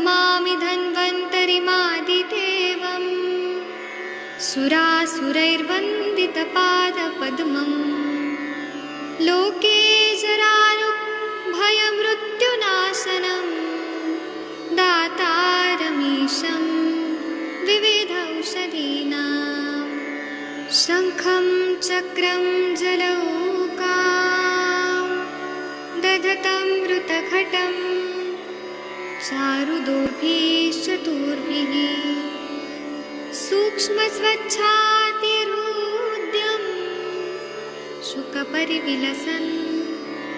नमामि धन्वन्तरिमादिदेवं सुरासुरैर्वन्दितपादपद्मं लोके जरारुभयमृत्युनाशनं दातारमीशं विविधौषधीनां शङ्खं चक्रं जलौकां दधतं मृतघटं चारुदोर्भिश्चतुर्भिः सूक्ष्मस्वच्छातिहृद्यं शुकपरिविलसन्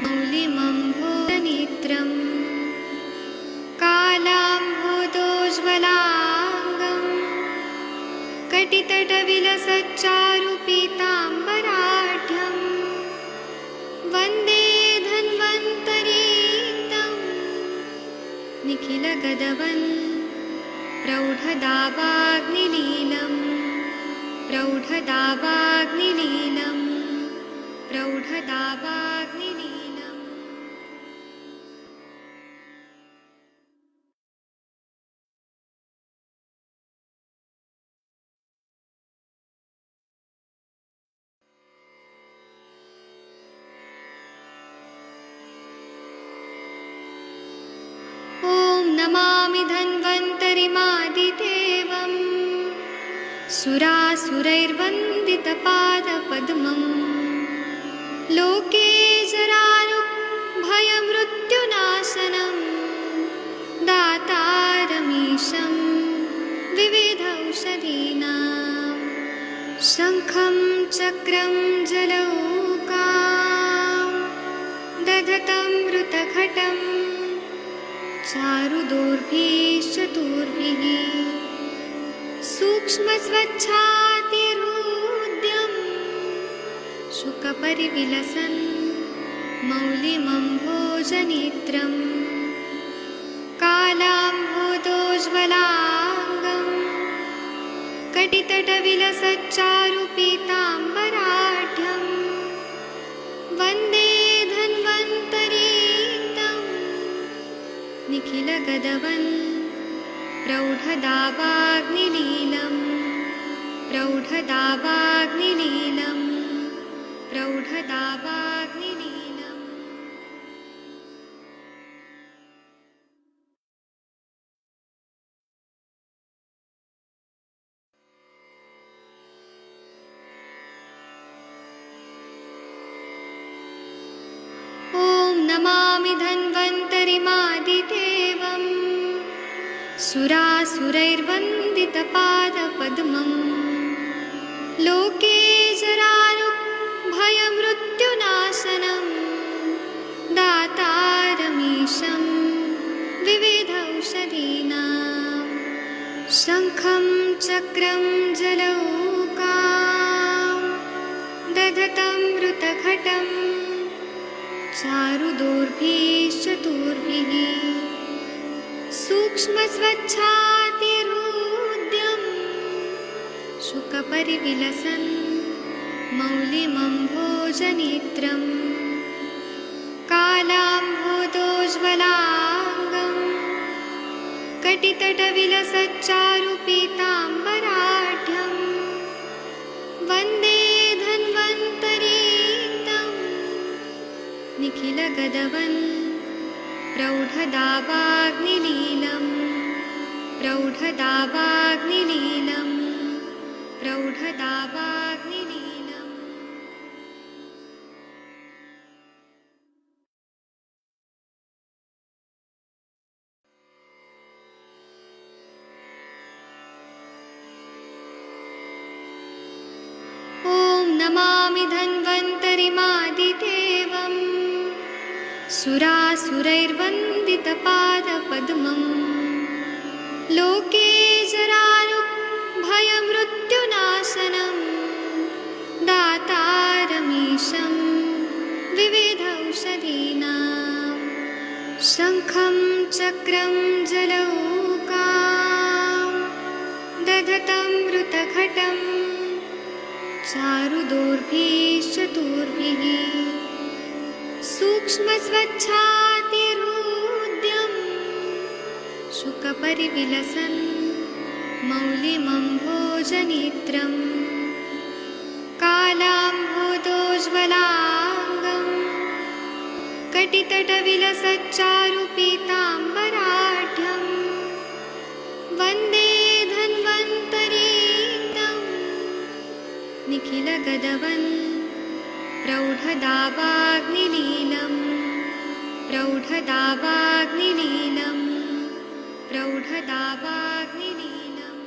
मौलिमम्भोजनेत्रं कालाम्भोदोज्ज्वलाङ्गं कटितटविलसच्चारुपीताम्बराढ्यं वन्दे धन्वन्तरीतं निखिलगदवन् प्रौढदावाग्निलीलं प्रौढदावाग्निलीलं प्रौढदावाग्निलीलम्। ॐ नमामि धन्वन्तरिमादिदेवं सुरासुरैर्वन्दितपादपद्मं लोके जरारुभयमृत्युनाशनं दातारमीशं विविधौषधीनां शङ्खं चक्रं जलौकां दधतं मृतघटं चारुदोर्भिश्चतुर्भिः सूक्ष्मस्वच्छातिहृद्यं शुकपरिविलसन् मौलिमम्भोजनेत्रं कालाम्भोदोज्ज्वलाङ्गं कटितटविलसच्चारुपीताम्बराढ्यं वन्दे धन्वन्तरीतं निखिलगदवन् प्रौढदावाग्निलीलं प्रौढदावाग्निलीलं प्रौढदावाग्निलीलम्। ॐ नमामि धन्वन्तरिमादिदेवं सुरासुरैर्वन्दितपादपद्मं लोके जरारुभयमृत्युनाशनं दातारमीशं विविधौषधीनां शङ्खं चक्रं जलौकां दधतं मृतघटं चारुदोर्भिश्चतुर्भिः सूक्ष्मस्वच्छातिहृद्यं शुकपरिविलसन् मौलिमम्भोजनेत्रं कालाम्भोदोज्ज्वलाङ्गं कटितटविलसच्चारुपीताम्बराढ्यं वन्दे धन्वन्तरीतं निखिलगदवन् प्रौढदावाग्निलीलं प्रौढदावाग्निलीलं प्रौढदावाग्निलीलम्। ॐ नमामि धन्वन्तरिमादिदेवं सुरासुरैर्वन्दितपादपद्मं लोके जरारुभयमृत्युनाशनं दातारमीशं विविधौषधीनां शङ्खं चक्रं जलौकां दधतं मृतघटं चारुदोर्भिश्चतुर्भिः सूक्ष्मस्वच्छातिहृद्यं शुकपरिविलसन् मौलिमम्भोजनेत्रम् कालाम्भोदोज्ज्वलाङ्गं कटितटविलसच्चारुपीताम्बराढ्यं वन्दे धन्वन्तरीन्दं निखिलगदवन् प्रौढदावाग्निलीलं प्रौढदावाग्निलीलं प्रौढदावाग्निलीलम्।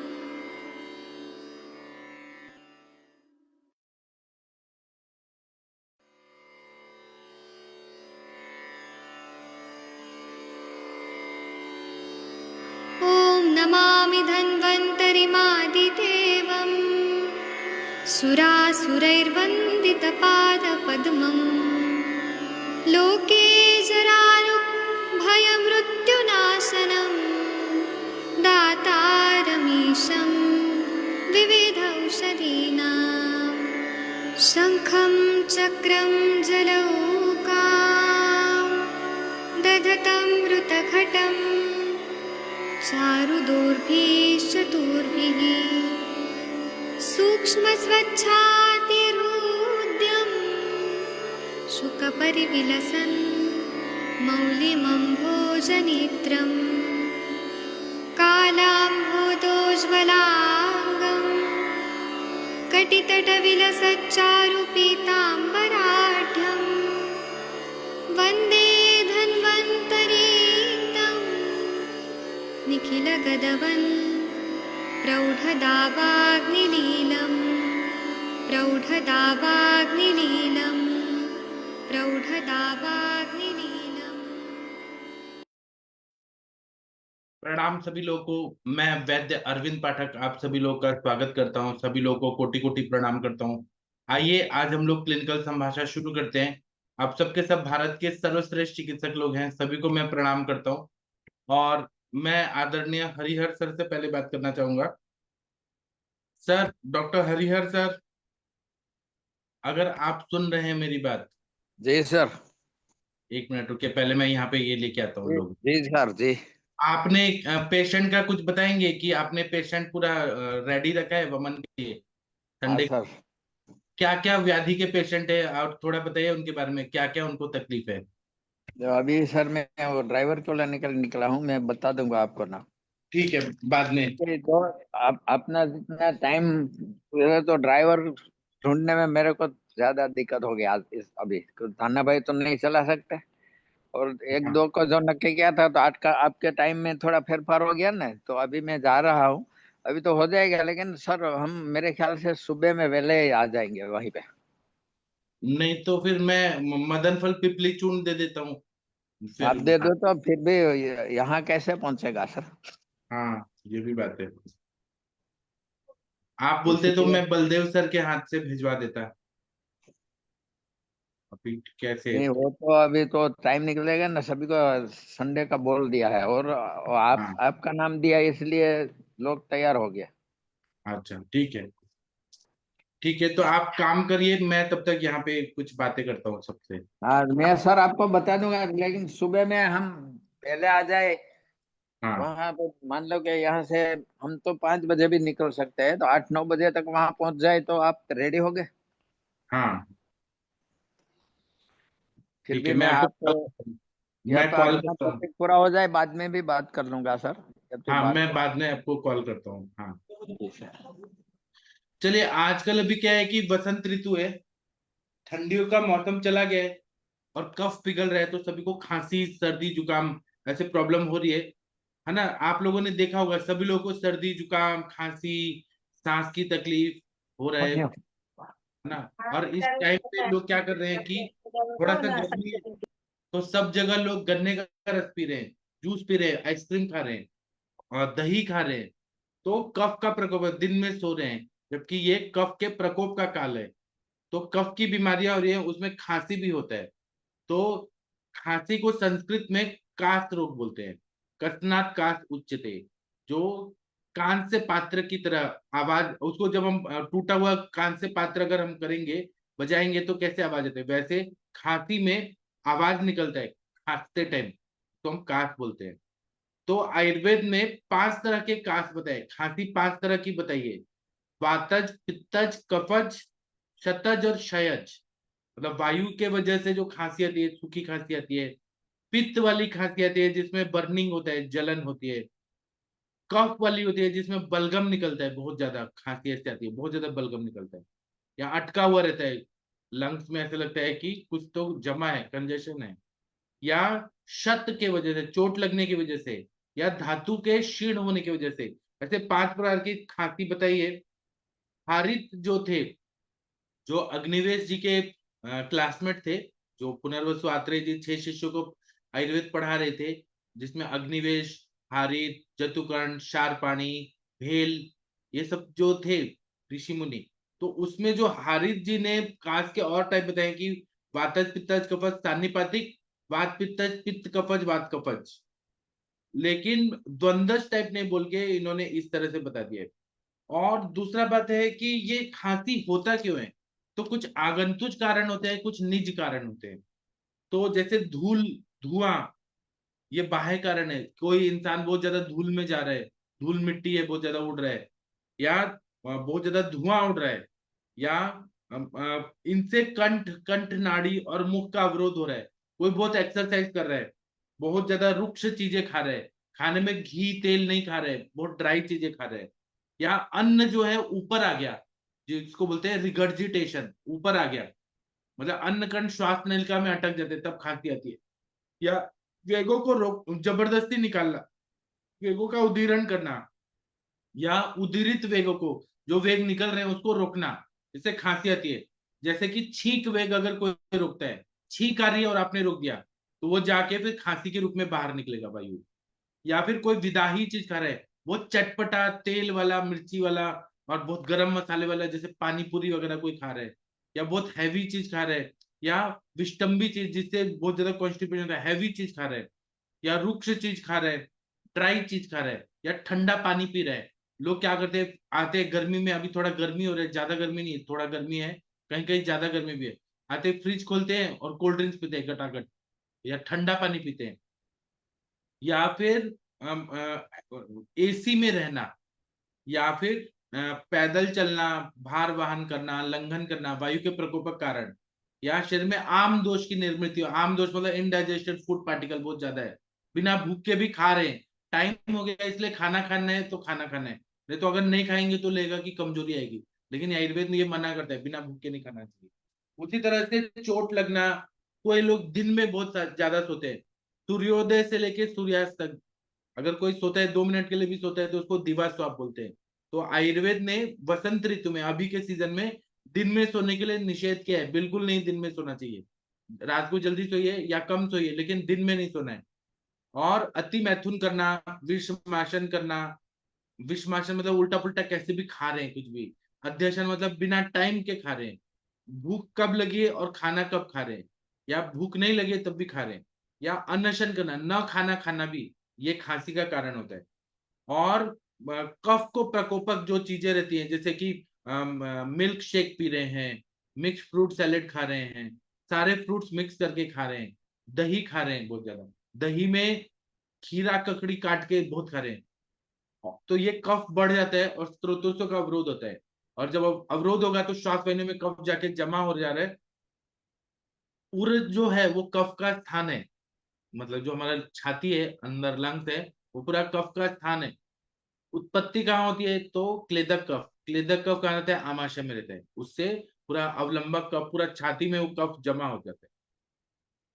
ॐ नमामि धन्वन्तरिमादिदेवम् सुरासुरैर्वन्दितपादपद्मम् लोके जरारुभयमृत्युनाशनं दातारमीशं विविधौषधीनां शङ्खं चक्रं जलौकां दधतं मृतघटं चारुदोर्भिश्चतुर्भिः सूक्ष्मस्वच्छातिहृद्यं शुकपरिविलसन् मौलिमम्भोजनेत्रं कालाम्भोदोज्ज्वलाङ्गं कटितटविलसच्चारुपीताम्बराढ्यं वन्दे धन्वन्तरीन्दं निखिलगदवन् प्रौढदावाग्निलीलं प्रौढदावाग्निलीलं प्रौढदावाग्निलीलम्। प्रणाम सभी लोगों को। मैं वैद्य अरविंद पाठक आप सभी लोगों का स्वागत करता हूं। सभी लोगों को कोटि कोटि प्रणाम करता हूं। आइए आज हम लोग क्लिनिकल संभाषा शुरू करते हैं। आप सबके सब भारत के सर्वश्रेष्ठ चिकित्सक लोग हैं, सभी को मैं प्रणाम करता हूं। और मैं आदरणीय हरिहर सर से पहले बात करना चाहूंगा। सर, डॉक्टर हरिहर सर, अगर आप सुन रहे हैं मेरी बात। जी सर। एक मिनट रुकिए, पहले मैं यहाँ पे ये लेके आता हूँ लोग। जी सर जी। आपने पेशेंट का कुछ बताएंगे कि आपने पेशेंट पूरा रेडी रखा है वमन के लिए संडे? सर क्या क्या व्याधि के पेशेंट है और थोड़ा बताइए उनके बारे में, क्या क्या उनको तकलीफ है। अभी सर मैं वो ड्राइवर को लेने के लिए निकला हूँ, मैं बता दूंगा आपको ना। ठीक है, बाद में। तो आप अपना जितना टाइम, तो ड्राइवर ढूंढने में मेरे को ज्यादा दिक्कत हो गया इस अभी। थाना भाई तो नहीं चला सकते, और एक हाँ दो को जो नक्की किया था, तो आज का आपके टाइम में थोड़ा फेरफार हो गया ना, तो अभी मैं जा रहा हूँ। अभी तो हो जाएगा, लेकिन सर हम मेरे ख्याल से सुबह में वेले ही आ जाएंगे वहीं पे। नहीं तो फिर मैं मदन फल पिपली चूर्ण दे देता हूँ आप फिर। दे दो तो फिर भी यहाँ कैसे पहुंचेगा सर? हाँ, ये भी बात है। आप बोलते तो इसीलिए मैं बलदेव सर के हाथ से भिजवा देता। अभी कैसे? नहीं, वो तो अभी तो टाइम निकलेगा ना, सभी को संडे का बोल दिया है, और हाँ, आपका नाम दिया इसलिए लोग तैयार हो गए। अच्छा ठीक है। ठीक है, तो आप काम करिए, मैं तब तक यहाँ पे कुछ बातें करता हूँ सबसे। हाँ, मैं सर आपको बता दूंगा, लेकिन सुबह में हम पहले आ जाए हाँ वहां पे। मान लो कि यहाँ से हम तो 5 बजे भी निकल सकते हैं, तो 8-9 बजे तक वहां पहुंच जाए तो आप रेडी हो गए। हाँ फिर ठीक है, भी मैं मैं आपको आपको, या मैं तो कॉल अपना करता हूँ। टॉपिक पूरा हो जाए बाद में भी बात कर लूंगा सर, या तो हाँ, बात मैं कर। बाद में आपको कॉल करता हूँ। हाँ जी सर। चलिए, आजकल अभी क्या है कि बसंत ऋतु है, ठंडियों का मौसम चला गया है और कफ पिघल रहा है, तो सभी को खांसी सर्दी जुकाम ऐसे प्रॉब्लम हो रही है ना। आप लोगों ने देखा होगा सभी लोगों को सर्दी जुकाम खांसी सांस की तकलीफ हो रहा है ना। और इस टाइम पे लोग क्या कर रहे हैं कि थोड़ा सा गर्मी है तो सब जगह लोग गन्ने का रस पी रहे हैं, जूस पी रहे हैं, आइसक्रीम खा रहे हैं और दही खा रहे हैं। तो कफ का प्रकोप है, दिन में सो रहे हैं, जबकि ये कफ के प्रकोप का काल है। तो कफ की बीमारियां हो रही है, उसमें खांसी भी होता है। तो खांसी को संस्कृत में काश रोग बोलते हैं। कसनात काश उच्चते, जो कान से पात्र की तरह आवाज, उसको जब हम टूटा हुआ कान से पात्र अगर हम करेंगे बजाएंगे तो कैसे आवाज आती है, वैसे खांसी में आवाज निकलता है खांसते टाइम, तो हम काश बोलते हैं। तो आयुर्वेद में 5 तरह के कास बताए, खांसी 5 तरह की बताइए। वातज, पित्तज, कफज, शतज और क्षयज। मतलब वायु के वजह से जो खांसी आती है, सूखी खांसी आती है। पित्त वाली खांसी आती है जिसमें बर्निंग होता है, जलन होती है। कफ वाली होती है जिसमें बलगम निकलता है, बहुत ज्यादा खांसी ऐसे आती है, बहुत ज्यादा बलगम निकलता है, या अटका हुआ रहता है लंग्स में, ऐसा लगता है कि कुछ तो जमा है, कंजेशन है। या शत के वजह से, चोट लगने की वजह से, या धातु के क्षीण होने की वजह से। ऐसे 5 प्रकार की खांसी बताइए। हारित जो थे, जो अग्निवेश जी के क्लासमेट थे, जो पुनर्वसु आत्रेय जी 6 शिष्यों को आयुर्वेद पढ़ा रहे थे, जिसमें अग्निवेश, हारित, जतुकर्ण, शारपाणी, भेल, ये सब जो थे ऋषि मुनि, तो उसमें जो हारित जी ने काश के और टाइप बताए कि वातज, पित्तज, कफज, सान्निपातिक, वात पित्तज, पित्त कफज, वात कफज। लेकिन द्वंद्वज टाइप नहीं बोल के इन्होंने इस तरह से बता दिया है। और दूसरा बात है कि ये खांसी होता क्यों है। तो कुछ आगंतुक कारण होते हैं, कुछ निज कारण होते हैं। तो जैसे धूल, धुआं, ये बाह्य कारण है। कोई इंसान बहुत ज्यादा धूल में जा रहा है, धूल मिट्टी है बहुत ज्यादा उड़ रहा है, या बहुत ज्यादा धुआं उड़ रहा है, या इनसे कंठ कंठ नाड़ी और मुख का अवरोध हो रहा है। कोई बहुत एक्सरसाइज कर रहा है, बहुत ज्यादा रुक्ष चीजें खा रहे हैं, खाने में घी तेल नहीं खा रहे, बहुत ड्राई चीजें खा रहे हैं, या अन्न जो है ऊपर आ गया, जिसको बोलते हैं रिगर्जिटेशन, ऊपर आ गया, मतलब अन्न कण श्वास नलिका में अटक जाते हैं, तब खांसी आती है। या वेगों को रोक, जबरदस्ती निकालना, वेगों का उदीरण करना, या उदीरित वेगों को, जो वेग निकल रहे हैं उसको रोकना, इससे खांसी आती है। जैसे कि छींक वेग अगर कोई रोकता है, छींक आ रही है और आपने रोक दिया, तो वो जाके फिर खांसी के रूप में बाहर निकलेगा वायु। या फिर कोई विदाही चीज खा रहा है, बहुत चटपटा तेल वाला, मिर्ची वाला और बहुत गरम मसाले वाला, जैसे पानी पूरी वगैरह कोई खा रहा है, या बहुत हैवी चीज खा रहा है, या विष्टम्बी चीज जिससे बहुत ज्यादा कॉन्स्टिपेशन होता है, हैवी चीज खा रहा है, या रुक्ष चीज खा रहा है, ड्राई चीज खा रहा है, या ठंडा पानी पी रहा है। लोग क्या करते हैं, आते हैं गर्मी में, अभी थोड़ा गर्मी हो रहा है, ज्यादा गर्मी नहीं है, थोड़ा गर्मी है, कहीं कहीं ज्यादा गर्मी भी है, आते फ्रिज खोलते हैं और कोल्ड ड्रिंक्स पीते हैं गटागट, या ठंडा पानी पीते हैं। या फिर एसी में रहना, या फिर पैदल चलना, भार वाहन करना, लंघन करना वायु के प्रकोप के कारण, या शरीर में आम दोष की निर्मित हो। आम दोष मतलब इनडाइजेस्टेड फूड पार्टिकल बहुत ज्यादा है, बिना भूख के भी खा रहे हैं, टाइम हो गया इसलिए खाना खाना है तो खाना खाना है, नहीं तो अगर नहीं खाएंगे तो लेगा कि कमजोरी आएगी। लेकिन आयुर्वेद में ये मना करता है, बिना भूख के नहीं खाना चाहिए। उसी तरह से चोट लगना, कोई लोग दिन में बहुत ज्यादा सोते हैं, सूर्योदय से लेके सूर्यास्त तक, अगर कोई सोता है 2 मिनट के लिए भी सोता है तो उसको दिवा स्वाप बोलते हैं। तो आयुर्वेद ने वसंत ऋतु में, अभी के सीजन में दिन में सोने के लिए निषेध किया है, बिल्कुल नहीं दिन में सोना चाहिए। रात को जल्दी सोइए या कम सोइए, लेकिन दिन में नहीं सोना है। और अति मैथुन करना, विषमाशन करना, विषमाशन मतलब उल्टा पुल्टा कैसे भी खा रहे हैं कुछ भी, अध्यशन मतलब बिना टाइम के खा रहे हैं, भूख कब लगी है और खाना कब खा रहे हैं, या भूख नहीं लगी है तब भी खा रहे हैं, या अनशन करना, न खाना खाना भी, ये खांसी का कारण होता है। और कफ को प्रकोपक जो चीजें रहती हैं, जैसे कि मिल्क शेक पी रहे हैं, मिक्स फ्रूट सैलेड खा रहे हैं, सारे फ्रूट्स मिक्स करके खा रहे हैं, दही खा रहे हैं बहुत ज्यादा, दही में खीरा ककड़ी काट के बहुत खा रहे हैं, तो ये कफ बढ़ जाता है और स्त्रोतों का अवरोध होता है। और जब अवरोध होगा तो श्वास वाहिनी में कफ जाके जमा हो जा रहा है। पूरे जो है वो कफ का स्थान है, मतलब जो हमारा छाती है, अंदर लंग्स है, वो पूरा कफ का स्थान है। उत्पत्ति कहाँ होती है, तो क्लेदक कफ, क्लेदक कफ कहाँ रहता है, आमाशय में रहता है, उससे पूरा अवलंबक कफ पूरा छाती में वो कफ जमा हो जाता है।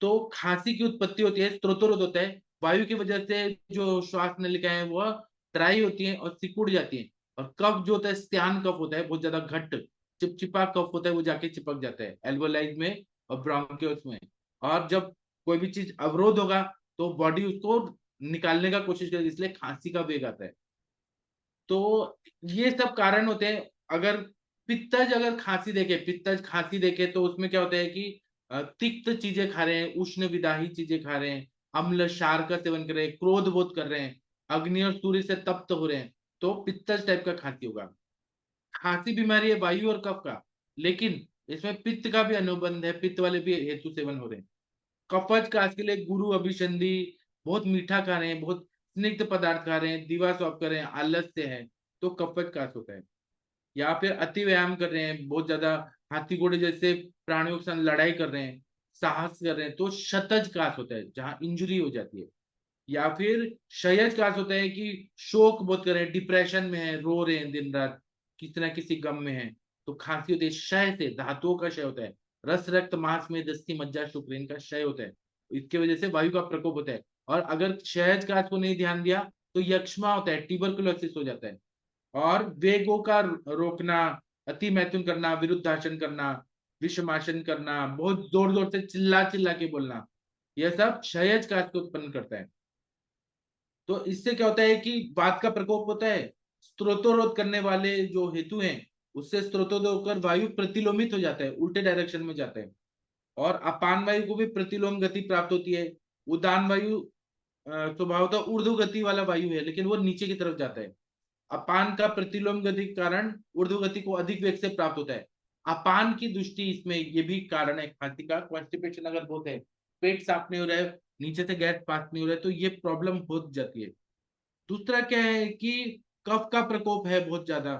तो खांसी की उत्पत्ति होती है, स्त्रोतरोध होता है, वायु की वजह से जो श्वास नलिकाएं हैं वो ड्राई होती हैं और सिकुड़ जाती हैं। और कफ जो होता है, स्त्यान कफ होता है, बहुत ज्यादा घट्ट चिपचिपा कफ होता है, वो जाके चिपक जाता है एल्वोलाइज में और ब्रोंकियोल्स में। और जब कोई भी चीज अवरोध होगा तो बॉडी उसको निकालने का कोशिश करेगी, इसलिए खांसी का वेग आता है। तो ये सब कारण होते हैं। अगर पित्तज, अगर खांसी देखे, पित्तज खांसी देखे तो उसमें क्या होता है कि तिक्त चीजें खा रहे हैं, उष्ण विदाही चीजें खा रहे हैं, अम्ल क्षार का सेवन कर रहे हैं, क्रोध बोध कर रहे हैं, अग्नि और सूर्य से तप्त हो रहे हैं, तो पित्तज टाइप का खांसी होगा। खांसी बीमारी है वायु और कफ का, लेकिन इसमें पित्त का भी अनुबंध है, पित्त वाले भी हेतु सेवन हो रहे हैं। कफज काज के लिए गुरु अभिसंधि, बहुत मीठा खा रहे हैं, बहुत स्निग्ध पदार्थ खा रहे हैं, दीवा स्वाप कर रहे हैं, आलस से है, तो कफज काश होता है। या फिर अति व्यायाम कर रहे हैं, बहुत ज्यादा हाथी घोड़े जैसे प्राणियों के साथ लड़ाई कर रहे हैं, साहस कर रहे हैं, तो शतज काश होता है, जहां इंजुरी हो जाती है। या फिर क्षयज काश होता है कि शोक बहुत कर रहे हैं, डिप्रेशन में है, रो रहे हैं दिन रात, किसी ना किसी गम में है, तो खांसी होती है। क्षय से धातुओं का क्षय होता है, रस रक्त मांस में दस्ती मज्जा शुक्र, इनका क्षय होता है, इसके वजह से वायु का प्रकोप होता है। और अगर क्षयज काश को नहीं ध्यान दिया तो यक्ष्मा होता है, ट्यूबरकुलोसिस हो जाता है। और वेगों का रोकना, अति मैथुन करना, विरुद्धासन करना, विषमासन करना, बहुत जोर जोर से चिल्ला चिल्ला के बोलना, यह सब क्षयज काश को उत्पन्न करता है। तो इससे क्या होता है कि वात का प्रकोप होता है। स्त्रोतोरोध करने वाले जो हेतु हैं, उससे स्त्रोतोरोध होकर वायु प्रतिलोमित हो जाता है, उल्टे डायरेक्शन में जाता है। और अपान वायु को भी प्रतिलोम गति प्राप्त होती है। उदान वायु स्वभावतः ऊर्ध्व गति वाला वायु है, लेकिन वो नीचे की तरफ जाता है। अपान का प्रतिलोम गति के कारण ऊर्ध्व गति को अधिक वेग से प्राप्त होता है। अपान की दृष्टि इसमें ये भी कारण है खांसी का। कॉन्स्टिपेशन अगर बहुत है, पेट साफ नहीं हो रहा है, नीचे से गैस पास नहीं हो रहा है, तो ये प्रॉब्लम हो जाती है। दूसरा क्या है कि कफ का प्रकोप है बहुत ज्यादा,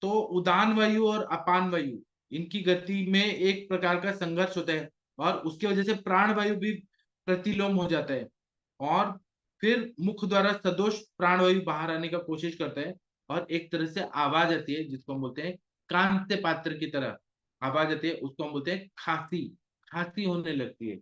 तो उदान वायु और अपान वायु, इनकी गति में एक प्रकार का संघर्ष होता है, और उसकी वजह से प्राण वायु भी प्रतिलोम हो जाता है। और फिर मुख द्वारा सदोष प्राण वायु बाहर आने का कोशिश करता है, और एक तरह से आवाज आती है, जिसको हम बोलते हैं कांस्य पात्र की तरह आवाज आती है, उसको हम बोलते हैं खांसी। खांसी होने लगती है।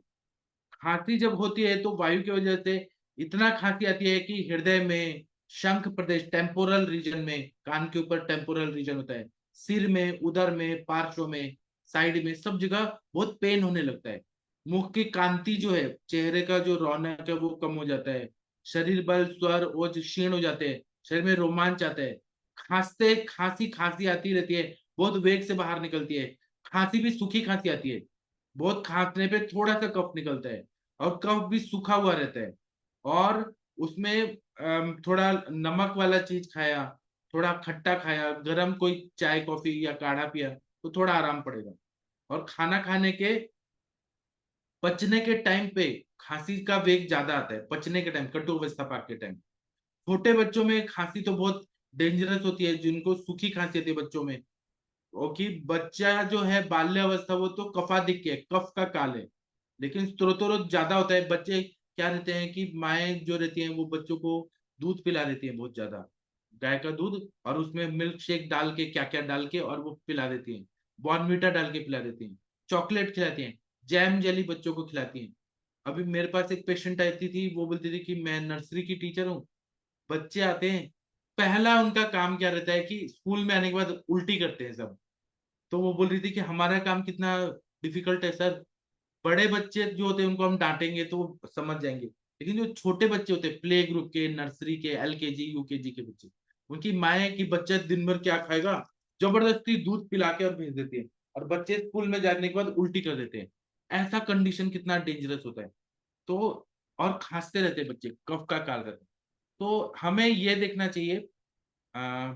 खांसी जब होती है तो वायु की वजह से इतना खांसी आती है कि हृदय में, शंख प्रदेश, टेम्पोरल रीजन में, कान के ऊपर टेम्पोरल रीजन होता है, सिर में, उदर में, पार्श्व में, साइड में, सब जगह बहुत पेन होने लगता है। मुख की कांति जो है, चेहरे का जो रौनक है वो कम हो जाता है। शरीर बल, स्वर, ओज क्षीण हो जाते हैं। शरीर में रोमांच आता है। खांसते खांसी खांसी आती रहती है, बहुत वेग से बाहर निकलती है। खांसी भी सूखी खांसी आती है, बहुत खांसने पे थोड़ा सा कफ निकलता है, और कफ भी सूखा हुआ रहता है। और उसमें थोड़ा नमक वाला चीज खाया, थोड़ा खट्टा खाया, गरम कोई चाय कॉफी या काढ़ा पिया, तो थोड़ा आराम पड़ेगा। और खाना खाने के पचने के टाइम पे खांसी का वेग ज्यादा आता है, पचने के टाइम, कटु अवस्था पाक के टाइम। छोटे बच्चों में खांसी तो बहुत डेंजरस होती है, जिनको सूखी खांसी आती है बच्चों में, क्योंकि बच्चा जो है बाल्य अवस्था, वो तो कफाधिक है, कफ का काल है। लेकिन स्त्रोतोरोध ज्यादा होता है। बच्चे क्या रहते हैं कि माएँ जो रहती हैं वो बच्चों को दूध पिला देती हैं बहुत ज्यादा, गाय का दूध, और उसमें मिल्क शेक डाल के, क्या क्या डाल के, और वो पिला देती हैं। बॉर्नवीटा डाल के पिला देती हैं, चॉकलेट खिलाती हैं, जैम जेली बच्चों को खिलाती हैं। अभी मेरे पास एक पेशेंट आई थी, वो बोलती थी कि मैं नर्सरी की टीचर हूँ, बच्चे आते हैं, पहला उनका काम क्या रहता है कि स्कूल में आने के बाद उल्टी करते हैं सब। तो वो बोल रही थी कि हमारा काम कितना डिफिकल्ट है सर। बड़े बच्चे जो होते हैं उनको हम डांटेंगे तो वो समझ जाएंगे, लेकिन जो छोटे बच्चे होते हैं, प्ले ग्रुप के, नर्सरी के, एलकेजी यूकेजी के बच्चे, उनकी माए की बच्चा दिन भर क्या खाएगा, जबरदस्ती दूध पिला के और भेज देती है, और बच्चे स्कूल में जाने के बाद उल्टी कर देते हैं। ऐसा कंडीशन कितना डेंजरस होता है। तो और खांसते रहते हैं बच्चे, कफ का काल रहता है। तो हमें ये देखना चाहिए। आ,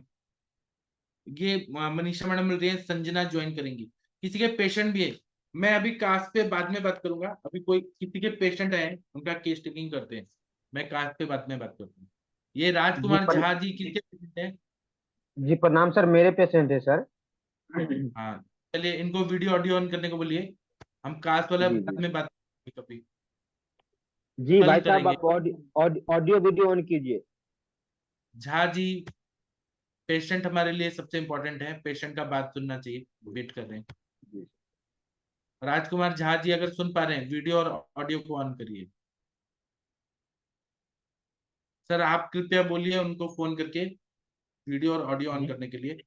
ये मनीषा मैडम मिल रही है, संजना ज्वाइन करेंगी। किसी के पेशेंट भी है, मैं अभी कास्ट पे बाद में बात करूंगा। अभी कोई किसी के पेशेंट है, उनका केस टेकिंग करते हैं, मैं कास्ट पे बाद में बात करता हूँ। ये जी राजकुमार झा जी किसके पेशेंट है? जी प्रणाम सर, मेरे पेशेंट है सर। हाँ, चलिए इनको वीडियो ऑडियो ऑन करने को बोलिए। हम कास्ट वाला जी बाद जी में बात करेंगे, कभी जी कल भाई साहब, करेंगे। आप ऑडियो वीडियो ऑन कीजिए। झा जी, पेशेंट हमारे लिए सबसे इंपॉर्टेंट है, पेशेंट का बात सुनना चाहिए, वेट कर रहे हैं। जी राजकुमार झा जी अगर सुन पा रहे हैं, वीडियो और ऑडियो को ऑन करिए। सर आप कृपया बोलिए उनको फोन करके, वीडियो और ऑडियो ऑन जी करने के लिए।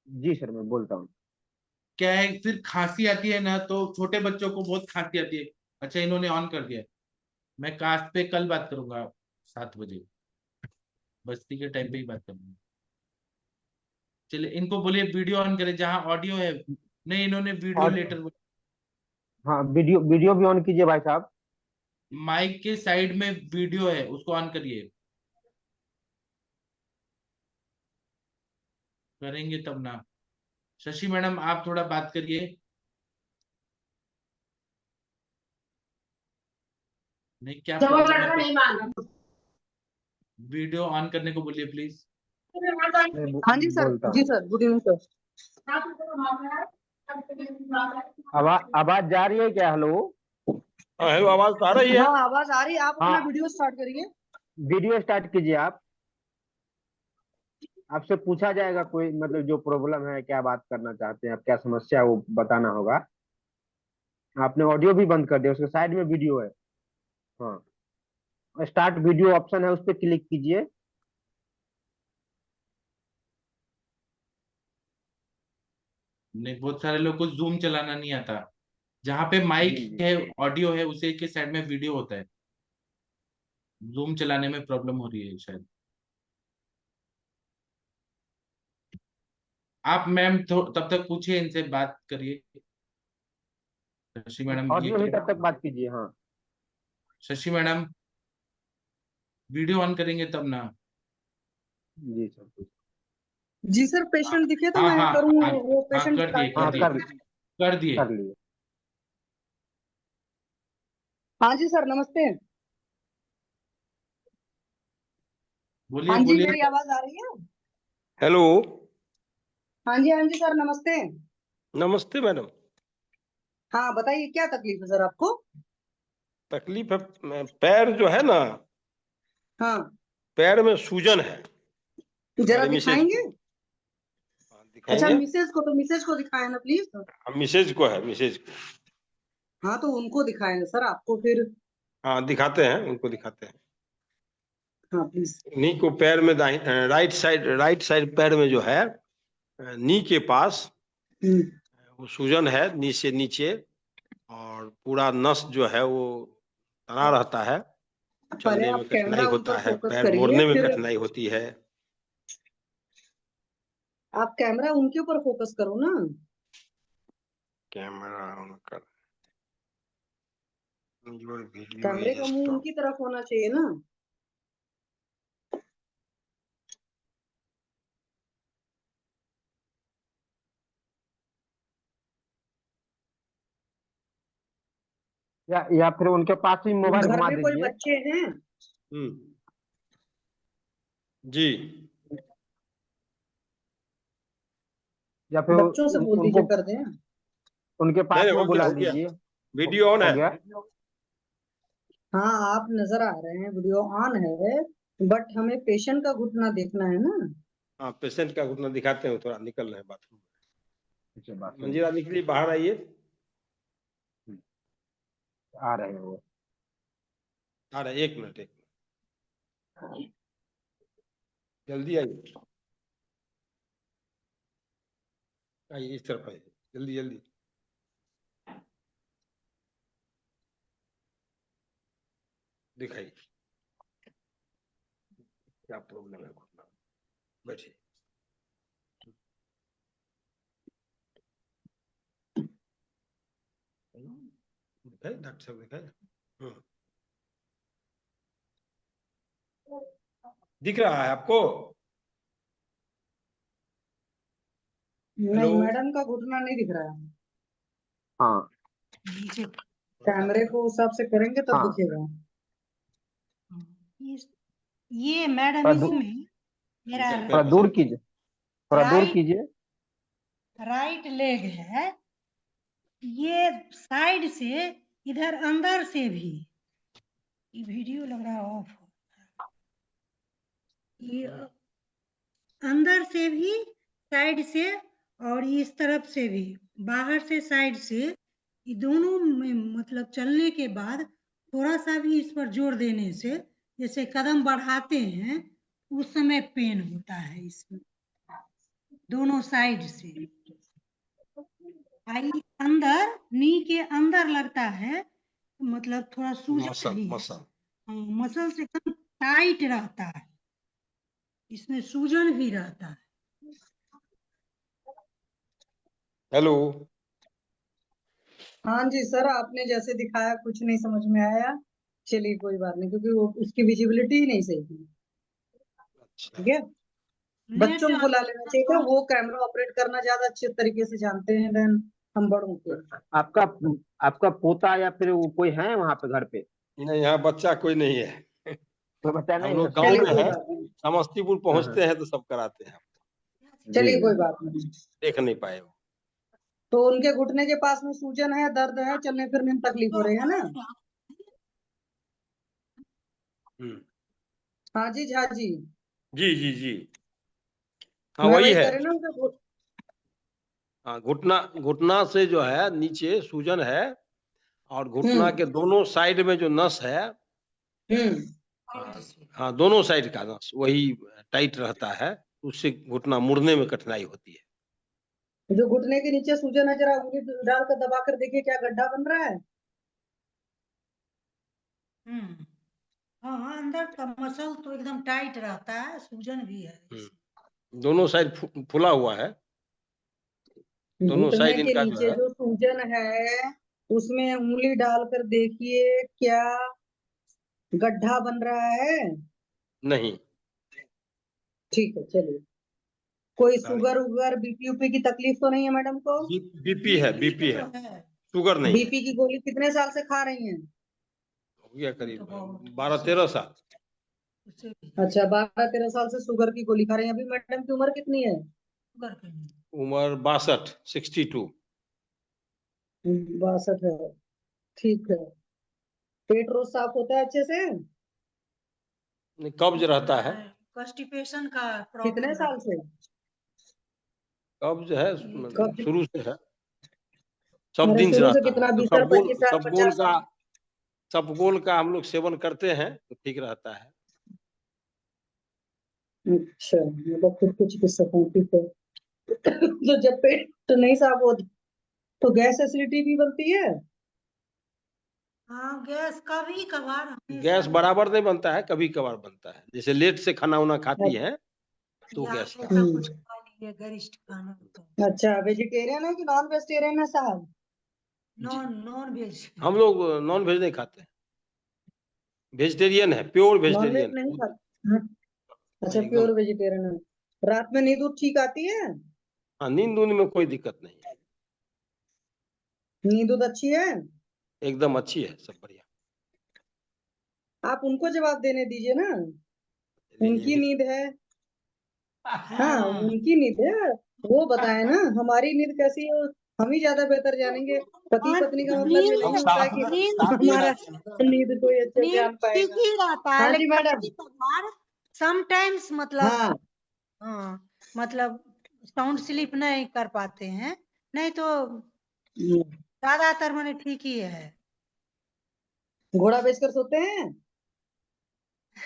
जी सर, मैं बोलता हूँ। क्या है, फिर खांसी आती है ना, तो छोटे बच्चों को बहुत खांसी आती है। अच्छा, इन्होंने ऑन कर दिया। मैं कास्ट पे कल बात करूंगा 7 बजे, बस्ती के टाइम पे ही बात करूंगा। चलिए इनको बोलिए वीडियो ऑन करें, जहाँ ऑडियो है। नहीं, इन्होंने वीडियो और लेटर, हाँ, वीडियो वीडियो भी ऑन कीजिए भाई साहब। माइक के साइड में वीडियो है, उसको ऑन करिए। करेंगे तब ना। शशि मैडम आप थोड़ा बात करिए। नहीं, क्या जब वो प्रॉब्लम लड़का है? नहीं माना। वीडियो ऑन करने को बोलिए प्लीज। मैं हाँ जी सर, बोलता जी हूँ। Sir, good evening sir. आवाज जा रही है क्या? हेलो। हाँ हेलो, आवाज तो आ रही है। हाँ आवाज आ रही है, आप अपना हाँ। वीडियो स्टार्ट करिए। वीडियो स्टार्ट कीजिए आप। आपसे पूछा जाएगा कोई मतलब जो प्रॉब्लम है, क्या बात करना चाहते हैं आप, क्या समस्या है, वो बताना होगा। आपने ऑडियो भी बंद कर दिया, उसके साइड में वीडियो है। हाँ, स्टार्ट वीडियो ऑप्शन है, उस पर क्लिक कीजिए। नहीं, बहुत सारे लोग को जूम चलाना नहीं आता। जहाँ पे जी माइक जी। है, ऑडियो है, उसी के साइड में वीडियो होता है। जूम चलाने में प्रॉब्लम हो रही है शायद। आप मैम तब तक पूछिए, इनसे बात करिए। शशि मैडम, ये ऑडियो ही क्या? तब तक बात कीजिए। हाँ शशि मैडम, वीडियो ऑन करेंगे तब ना। जी सर। जी सर, पेशेंट दिखे तो हाँ मैं हाँ करूँ हाँ। वो हाँ, पेशेंट कर दिए स्टार्ट हाँ कर करूँ? दिए कर दिए। कर लिए। हाँ जी सर, नमस्ते। हाँ बोलिए जी, बोलिए। मेरी आवाज आ रही है? हेलो, हाँ जी सर, नमस्ते। नमस्ते मैडम। हाँ बताइए, क्या तकलीफ है सर आपको? तकलीफ है, पैर जो है ना, हाँ, पैर में सूजन है। जरा हमारी मिसेज दिखाएंगे? को। हाँ, अच्छा, दिखाएंगे। मिसेज को दिखाए ना प्लीज। हम मिसेज को है, मिसेज को। हाँ तो उनको दिखाए ना सर, आपको फिर। हाँ दिखाते हैं, उनको दिखाते हैं। हाँ प्लीज। नी को पैर में राइट साइड पैर में जो है, नी के पास हम्म, वो सूजन है, नी से नीचे। और पूरा नस जो है वो तना रहता है। पहले चलने में आप कठिनाई कैमरा उन होता पर है, फोकस पैर करिए, मोड़ने में फिर कठिनाई होती है। आप कैमरा उनके ऊपर फोकस करो ना। कैमरा ऑन कर। योर वीडियो कैमरे इज का मुंह स्टॉप। उनकी तरफ होना चाहिए ना। या फिर उनके पास ही मोबाइल घर घुमा में कोई दीजिए। बच्चे हैं? जी। या फिर बच्चों से बोल दीजिए उनको कर दें। उनके नहीं पास नहीं, में हो गया बुला हो गया। लीजिए। वीडियो ऑन हो है। गया। हाँ, आप नजर आ रहे हैं, वीडियो ऑन है, बट हमें पेशेंट का घुटना देखना है ना। हाँ, पेशेंट का घुटना दिखाते हैं, थोड़ा निकल रहे हैं बाथरूम। अच्छा, बात है। मंजीरा निकली, बाहर आइए। आ रहे हैं वो। आ रहे, एक मिनट एक मिनट, जल्दी आइए। आइए इस तरफ आइए, जल्दी जल्दी। दिखाइए क्या प्रॉब्लम है घुटना में। बैठिए। दिखाइए, डॉक्टर साहब दिखाइए। दिख रहा है आपको? हेलो। नहीं, मैडम का घुटना नहीं दिख रहा है। हाँ कैमरे को उस हिसाब से करेंगे तब हाँ। दिखेगा। ये मैडम थोड़ा इसमें मेरा नीचे पैर थोड़ा दूर पसार। कीजिए, थोड़ा दूर राइट कीजिए। राइट लेग है, ये साइड से, इधर अंदर से भी। ये वीडियो लग रहा है ऑफ। ये अंदर से भी, साइड से, और इस तरफ से भी, बाहर से, साइड से, ये दोनों में मतलब चलने के बाद थोड़ा सा भी इस पर जोर देने से, जैसे कदम बढ़ाते हैं उस समय पेन होता है इसमें, दोनों साइड से। आई अंदर, नी के अंदर लगता है, मतलब थोड़ा सूजन मसल भी है। मसल। मसल से एकदम टाइट रहता है, इसमें सूजन भी रहता है। हेलो। हाँ जी सर, आपने जैसे दिखाया कुछ नहीं समझ में आया। चलिए कोई बात नहीं, क्योंकि वो उसकी विजिबिलिटी ही नहीं सही थी। अच्छा। ठीक है, नेट बच्चों को बुला लेना चाहिए था, वो कैमरा ऑपरेट करना ज्यादा अच्छे तरीके से जानते हैं देन हम बड़ों को। आपका आपका पोता या फिर वो कोई है वहां पे घर पे? नहीं, यहाँ बच्चा कोई नहीं है। तो बताया हम नहीं लोग तो गांव चलिए में कोई है, बात नहीं, समस्तीपुर हाँ हाँ पहुंचते हैं तो सब कराते हैं, चलिए जी कोई बात नहीं। देख नहीं पाए वो। तो उनके घुटने के पास में सूजन है, दर्द है, चलने फिरने में तकलीफ हो रही है ना? हम्म, हाँ जी झा जी, जी जी जी, हाँ मैं वही वही है। कह रही ना उनके हाँ, घुटना घुटना से जो है नीचे सूजन है, और घुटना के हम्म दोनों साइड में जो नस है, हम्म हाँ, हाँ दोनों साइड का नस वही टाइट रहता है, उससे घुटना मुड़ने में कठिनाई होती है। जो घुटने के नीचे सूजन है, जरा उंगली डाल कर दबा कर देखिए क्या गड्ढा बन रहा है? हम्म। हाँ, अंदर का मसल तो एकदम टाइट रहता है, सूजन भी है। दोनों साइड फूला हुआ है, दोनों घुटने साइड के इनका जो नीचे है। जो सूजन है उसमें उंगली डालकर देखिए क्या गड्ढा बन रहा है? नहीं, ठीक है, चलिए। कोई शुगर उगर बीपी उपी की तकलीफ तो नहीं है मैडम को? बीपी है, बीपी है, है। शुगर नहीं है। बीपी की गोली कितने साल से खा रही हैं? हो गया तो करीब बहुत 12-13 साल। उससे भी अच्छा, 12-13 साल से शुगर की गोली खा रही हैं। अभी मैडम की उम्र कितनी है? शुगर के लिए। उम्र 62, 62। 62 है, ठीक है। पेट रोज साफ होता है अच्छे से? कब्ज रहता है, कॉन्स्टिपेशन का कितने प्रॉब्लम साल से? कब्ज है, कब? शुरू से है, सब अरे दिन से शुरू से रहता है। कितना, तो 20 साल, 25 साल, 50 साल? सबगोल का हम लोग सेवन करते हैं तो ठीक रहता है। अच्छा, मतलब खुद को चिकित्सक हूँ, ठीक है। तो जब पेट तो नहीं साफ हो तो गैस एसिडिटी भी बनती है? हाँ, गैस कभी कभार, हमेशा गैस बराबर नहीं बनता है, कभी कभार बनता है, जैसे लेट से खाना वाना खाती है तो या गैस ऐसा बनता कुछ खा लिए गरिष्ठ खाना तो अच्छा, वेजिटेरियन है कि नॉन वेजिटेरियन है साहब? है। जी, नॉन नॉन वेज। हम लोग नॉन वेज नहीं खाते हैं, वेजिटेरियन है, प्योर नॉन वेज वेजिटेरियन नहीं है। खाते? हाँ, अच्छा, नहीं, एकदम। प्योर वेजिटेरियन है। रात में नींद ठीक आती है? हाँ, नींद ऊंद में कोई दिक्कत नहीं है, नींद अच्छी है? एकदम अच्छी है, सब बढ़िया। आप उनको जवाब देने दीजिए ना, ले लिए उनकी भी। नींद है। हाँ, उनकी नींद है, वो बताए ना हमारी नींद कैसी है, हम ही ज्यादा बेहतर जानेंगे। पति और पत्नी का मतलब ये नींद नहीं होता है कि हमारा नींद कोई अच्छे से नींद जान ठीक पाएगा। ही रहता है, हाँ जी लेकिन मैडम। कभी कभार समटाइम्स मतलब, हाँ, हाँ, मतलब साउंड स्लीप नहीं कर पाते हैं, नहीं तो ज्यादातर मैंने ठीक ही है। घोड़ा बेचकर सोते हैं?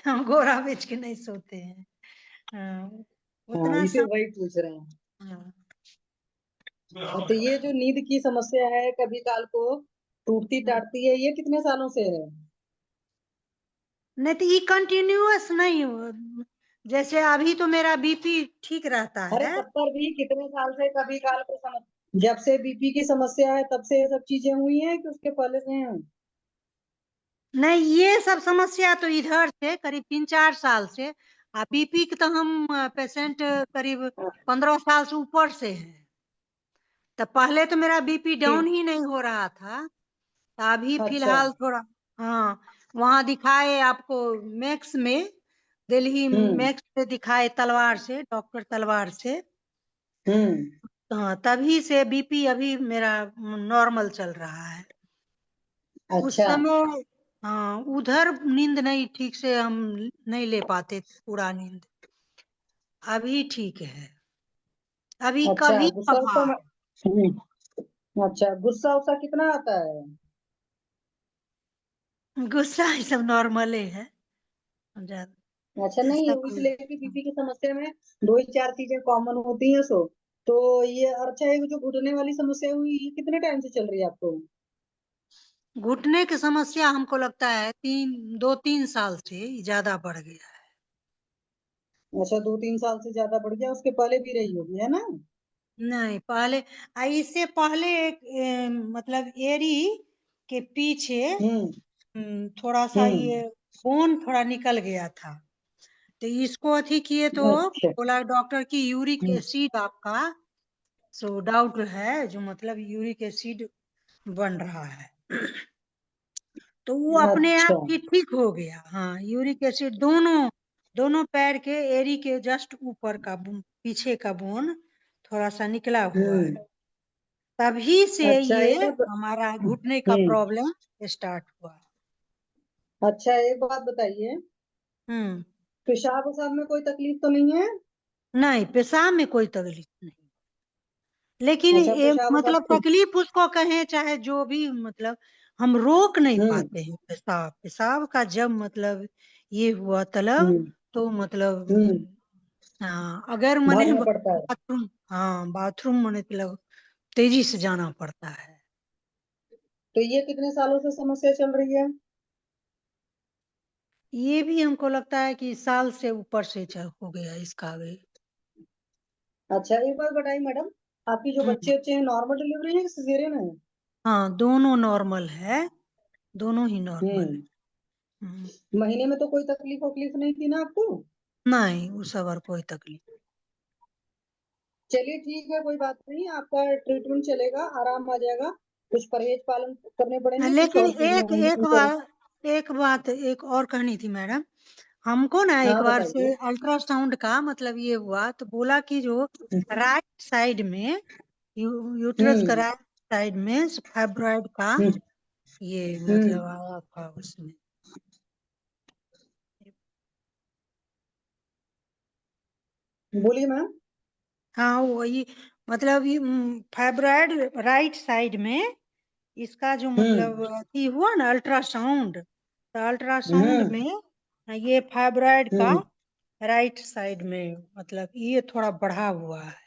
हम गोरा बेच के नहीं सोते हैं। हाँ, हाँ, उतना इसे वही पूछ रहे हैं। हाँ। तो ये जो नींद की समस्या है, कभी काल को टूटती टाटती है, ये कितने सालों से है? नहीं तो ये कंटिन्यूअस नहीं हो, जैसे अभी तो मेरा बीपी ठीक रहता अरे है। तब पर भी कितने साल से कभी काल को जब से बीपी की समस्या है तब से ये सब चीजें हुई हैं कि उसके पहले से हैं? नहीं, ये सब समस्या तो इधर से करीब 3-4 साल से। बीपी के तो हम पेशेंट करीब 15 साल से ऊपर से हैं। तो पहले तो मेरा बीपी डाउन ठीक। ही नहीं हो रहा था, तो अभी अच्छा। फिलहाल थोड़ा, हाँ, वहाँ दिखाए आपको मैक्स में, दिल्ली हम्म मैक्स से दिखाए, तलवार से, डॉक्टर तलवार से। हम्म हाँ, तभी से बीपी अभी मेरा नॉर्मल चल रहा है। उस अच्छा समय हाँ, उधर नींद नहीं ठीक से हम नहीं ले पाते थे, पूरा नींद। अभी ठीक है, अभी अच्छा, कभी गुस्सा उस्सा कभार। अच्छा, गुस्सा उस्सा कितना आता है? गुस्सा ये सब नॉर्मल है, ज्यादा अच्छा, नहीं, ऐसा कोई। इसलिए कि बीपी की समस्या में दो ही चार चीजें कॉमन होती हैं, सो तो ये अच्छा है। जो घुटने वाली समस्या हुई, ये कितने टाइम से चल रही है आपको? घुटने की समस्या हमको लगता है 2-3 साल से ज्यादा बढ़ गया है। अच्छा, 2-3 साल से ज्यादा बढ़ गया, उसके पहले भी रही होगी, है ना? नहीं, पहले इससे पहले एक मतलब एड़ी के पीछे हम्म थोड़ा सा हम्म ये बोन थोड़ा निकल गया था। तो इसको अथी किए तो अच्छा। बोला डॉक्टर की यूरिक हम्म एसिड आपका सो डाउट है, जो मतलब यूरिक एसिड बन रहा है। तो वो अपने अच्छा आप ही ठीक हो गया। हाँ, यूरिक एसिड दोनों दोनों पैर के एड़ी के जस्ट ऊपर का पीछे का बोन थोड़ा सा निकला हुआ है। तभी से अच्छा ये एक बात हमारा घुटने का हम्म प्रॉब्लम स्टार्ट हुआ। अच्छा एक बात बताइए, हम्म। पेशाब वसाब में कोई तकलीफ तो नहीं है? नहीं, पेशाब में कोई तकलीफ नहीं, लेकिन अच्छा ये पेशाब वसाब मतलब तकलीफ उसको कहें चाहे जो भी, मतलब हम रोक नहीं हम्म पाते हैं पेशाब। पेशाब का जब मतलब ये हुआ तलब, हम्म तो मतलब हम्म हाँ, अगर मने भागना पड़ता है। बाथरूम, हाँ बाथरूम मने मतलब तेजी से जाना पड़ता है। तो ये कितने सालों से समस्या चल रही है? ये भी हमको लगता है कि साल से ऊपर से हो गया इसका अभी। अच्छा एक बात बताइए मैडम, आपकी जो हम्म, बच्चे हैं नॉर्मल डिलीवरी है कि सिजेरियन है? हाँ दोनों नॉर्मल है, दोनों ही नॉर्मल है। हम्म हम्म, महीने में तो कोई तकलीफ वकलीफ नहीं थी ना आपको? नहीं उस और कोई तकलीफ। चलिए ठीक है, कोई बात नहीं, आपका ट्रीटमेंट चलेगा, आराम आ जाएगा। कुछ परहेज पालन करने पड़ेंगे, कुछ लेकिन और चीजें होंगी उनको। एक बात एक और कहनी थी मैडम। हमको ना एक हाँ बार से बताइए। अल्ट्रासाउंड का मतलब ये हुआ तो बोला कि जो राइट साइड में यूट्रस का हम्म राइट साइड में फाइब्रॉइड का हम्म ये मतलब हम्म आया था उसमें। बोलिए मैम। हाँ वही, मतलब ये फाइब्रॉइड राइट साइड में इसका जो हम्म मतलब अथी हुआ ना अल्ट्रासाउंड, तो अल्ट्रासाउंड हम्म में ये फाइब्रॉइड का हम्म राइट साइड में मतलब ये थोड़ा बढ़ा हुआ है।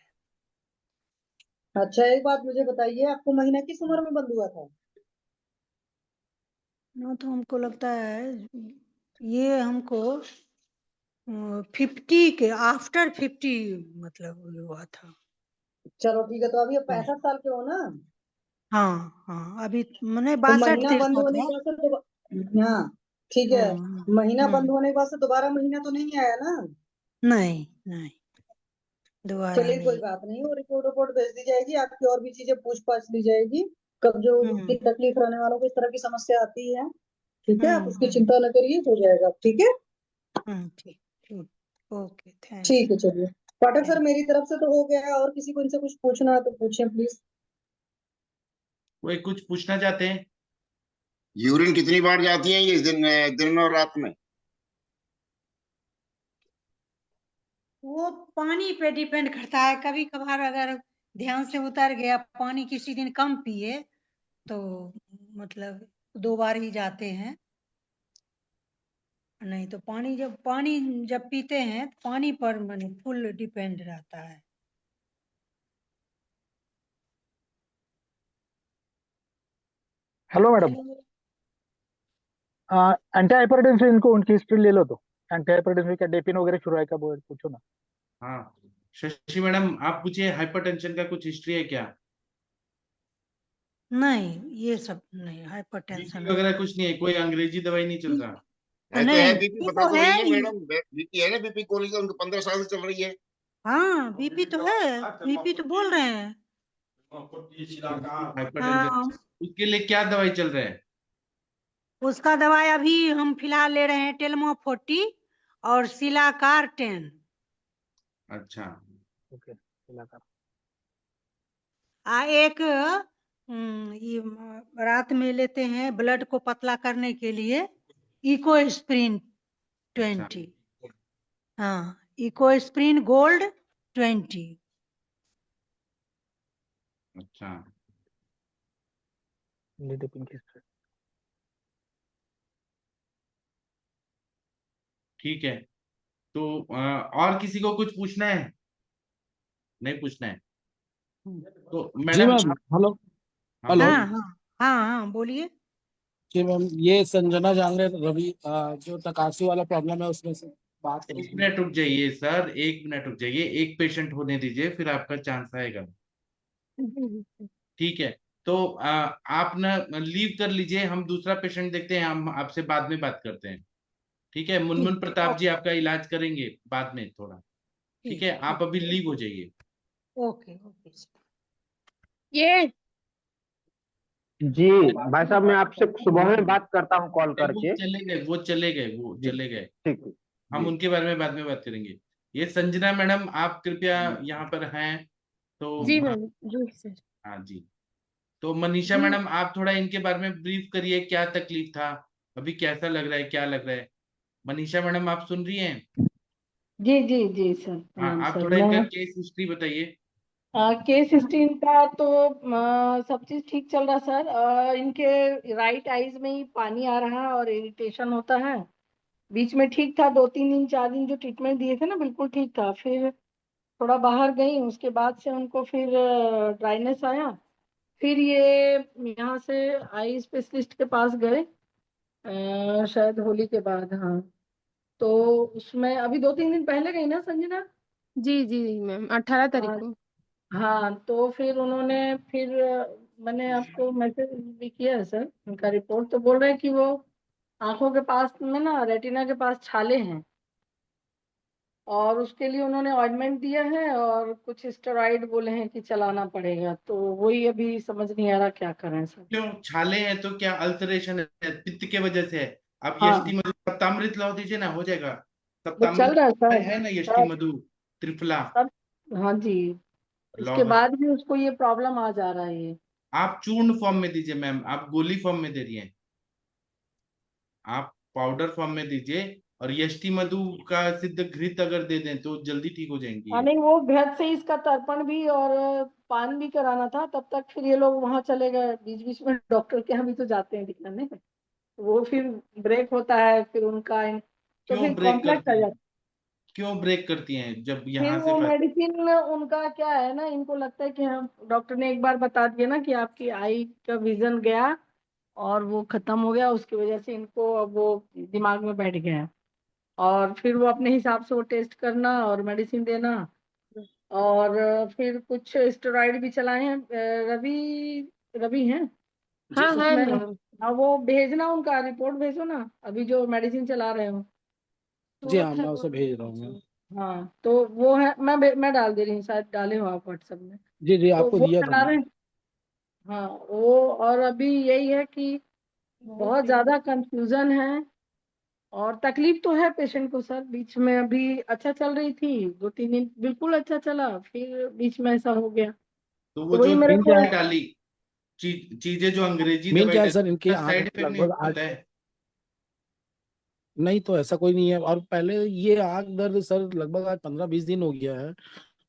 अच्छा एक बात मुझे बताइए, आपको महीना किस उम्र में बंद हुआ था? ना तो हमको लगता है ये हमको 50 के आफ्टर 50 मतलब ये हुआ था। चलो ठीक है, तो अभी आप 65 साल के हो ना? हाँ हाँ, अभी मैंने तो 62 महीना बंद 63 होने है। के बाद से हाँ ठीक है, महीना हम्म, बंद होने के बाद से दोबारा महीना तो नहीं आया ना? नहीं नहीं, दोबारा चलिए कोई नहीं। बात नहीं, वो रिपोर्ट रिपोर्ट भेज दी जाएगी, आपकी और भी चीजें पूछ पाछ ली जाएगी। कब जो की हम्म तकलीफ रहने वालों को इस तरह की समस्या आती है, ठीक है, आप उसकी हम्म चिंता न करिए, हो जाएगा ठीक है। ठीक ठीक, ओके थैंक ठीक यू। है चलिए, पाठक सर थैंक मेरी तरफ से तो हो गया है, और किसी को इनसे कुछ पूछना है तो पूछें प्लीज। कोई कुछ पूछना चाहते हैं? यूरिन कितनी बार जाती है ये दिन और रात में? वो पानी पे डिपेंड करता है, कभी कभार अगर ध्यान से उतर गया पानी, किसी दिन कम पिए तो मतलब 2 बार ही जाते हैं। नहीं तो पानी जब पीते हैं तो पानी पर मैंने फुल डिपेंड रहता है। Hello madam, hello. Anti hypertensive इनको उनकी हिस्ट्री ले लो तो। एंटी हाइपरटेंसिव क्या डेपिन वगैरह शुरू है क्या, वो पूछो ना। हाँ, शशि मैडम आप पूछिए, हाइपरटेंशन का कुछ हिस्ट्री है क्या? नहीं ये सब नहीं, बीपी हाइपरटेंशन वगैरह कुछ नहीं है? कोई अंग्रेजी दवाई नहीं चल रहा? है तो है, नहीं, बीपी ये पता तो तो है नहीं है ही। मैडम, बीपी है ना, बीपी गोली का उनको 15 साल से चल रही है। हाँ बीपी तो है, बीपी तो बोल रहे हैं। हाइपरटेंशन, हाँ, उसके लिए क्या दवाई चल रहा है? उसका दवाई अभी हम फिलहाल ले रहे हैं टेल्मो 40 और सिलाकार 10। अच्छा, ओके, इलाका। एक ये रात में लेते हैं ब्लड को पतला करने के लिए इकोस्प्रिन अच्छा, 20। हाँ, इकोस्प्रिन गोल्ड 20। अच्छा। डेपिन की history। ठीक है, तो और किसी को कुछ पूछना है? नहीं पूछना है तो जी मैडम मैम। आप, हेलो। हाँ हेलो हाँ बोलिए। हाँ हाँ हाँ बोलिए। जी मैम, ये संजना जांगड़े रवि जो तकासी वाला प्रॉब्लम है उसमें से बात एक करेंगे। मिनट रुक जाइए सर, एक मिनट रुक जाइए, एक पेशेंट होने दीजिए फिर आपका चांस आएगा। ठीक है, तो आप ना लीव कर लीजिए, हम दूसरा पेशेंट देखते हैं, हम आपसे बाद में बात करते हैं। ठीक है, मुनमुन ठीक, प्रताप जी आपका इलाज करेंगे बाद में थोड़ा। ठीक ठीक है, ठीक, आप अभी लीव हो जाइए। Okay okay. ये जी भाई साहब, मैं आपसे सुबह में बात करता हूँ कॉल वो करके। वो जी चले गए। ठीक है। हम जी उनके बारे में बाद में बात करेंगे। ये संजना मैडम, आप कृपया यहाँ पर हैं तो जी मैम, जी सर। हाँ जी। तो मनीषा जी मैडम, आप थोड़ा इनके बारे में ब्रीफ करिए, क्या तकलीफ था, अभी कैसा लग रहा है, क्या लग रहा है। मनीषा मैडम, आप सुन रही हैं? जी जी जी सर, हाँ, प्रणाम आप सर। थोड़ा इनका मैं केस हिस्ट्री बताइए। केस हिस्ट्री का तो सब चीज ठीक चल रहा सर। इनके राइट आईज में ही पानी आ रहा है और इरिटेशन होता है। बीच में ठीक था, 2-3 दिन 4 दिन जो ट्रीटमेंट दिए थे ना, बिल्कुल ठीक था। फिर थोड़ा बाहर गई, उसके बाद से उनको फिर ड्राइनेस आया। फिर ये यहाँ से आई स्पेशलिस्ट के पास गए, शायद होली के बाद। हाँ, तो उसमें अभी 2-3 दिन पहले गई ना संजना। जी जी मैम, 18 तारीख हाँ को। हाँ, तो फिर उन्होंने फिर मैंने आपको मैसेज भी किया है सर। उनका रिपोर्ट तो बोल रहे हैं कि वो आंखों के पास में ना, रेटिना के पास छाले हैं, और उसके लिए उन्होंने ऑइंटमेंट दिया है और कुछ स्टेरॉइड बोले हैं कि चलाना पड़ेगा। तो वही अभी समझ नहीं आ रहा क्या करें सर। क्यों छाले हैं? तो क्या अल्सरेशन है, पित्त के वजह से है? आप हाँ, यष्टि मधु सप्तामृत लाओ दीजिए ना, हो जाएगा। वो चल सप्तामृत रहा है सर। है ना, यष्टि सर मधु, त्रिफला, सर, हाँ जी। लाओ इसके बस। बाद भी उसको ये प्रॉब्लम आ जा रहा है ये। आप चूर्ण फॉर्म में दीजिए मैम, आप गोली फॉर्म में दे रही हैं, आप पाउडर फॉर्म में दीजिए। और यष्टि मधु का सिद्ध घृत अगर दे दें तो जल्दी ठीक हो जाएंगी हाँ ये। नहीं, वो घर से इसका तर्पण भी और पान भी कराना था। तब तक फिर ये लोग वहां चले गए, बीच बीच में डॉक्टर के यहाँ भी तो जाते हैं दिखाने। वो फिर ब्रेक होता है, फिर उनका तो क्यों फिर ब्रेक कॉम्प्लेक्स आ करती हैं? जाता क्यों ब्रेक करती हैं जब है। फिर यहाँ से वो मेडिसिन उनका क्या है ना, इनको लगता है कि हम, डॉक्टर ने एक बार बता दिया ना कि आपकी आई का विजन गया और वो खत्म हो गया, उसकी वजह से इनको अब वो दिमाग में बैठ गया है। और फिर वो अपने हिसाब से वो टेस्ट करना और मेडिसिन देना। और फिर कुछ स्टेरॉइड भी चलाए हैं। रवि रवि हैं हाँ हाँ उसमें। मैम। हाँ, वो भेजना, उनका रिपोर्ट भेजो ना, अभी जो मेडिसिन चला रहे हो। जी हाँ, मैं उसे भेज रहा हूँ मैम। हाँ, तो वो है, मैं डाल दे रही हूँ, शायद डाले हो आप व्हाट्सएप में। जी जी, तो आपको वो दिया था चला रहे मैम। हैं। हाँ, वो और अभी यही है कि बहुत ज्यादा कंफ्यूजन है। और तकलीफ तो है पेशेंट को सर। बीच में अभी अच्छा चल रही थी, 2-3 दिन बिल्कुल अच्छा चला, फिर बीच में ऐसा हो गया। तो वो तो वही जो मेरे मेन क्या को। है, डाली चीजें, जो अंग्रेजी मेन दवाई क्या है डाली, सर, इनके उसका आंख साइड में इफेक्ट नहीं लगभग होता है? नहीं तो ऐसा कोई नहीं है। और पहले ये आंख दर्द सर लगभग आज 15-20 दिन हो गया है।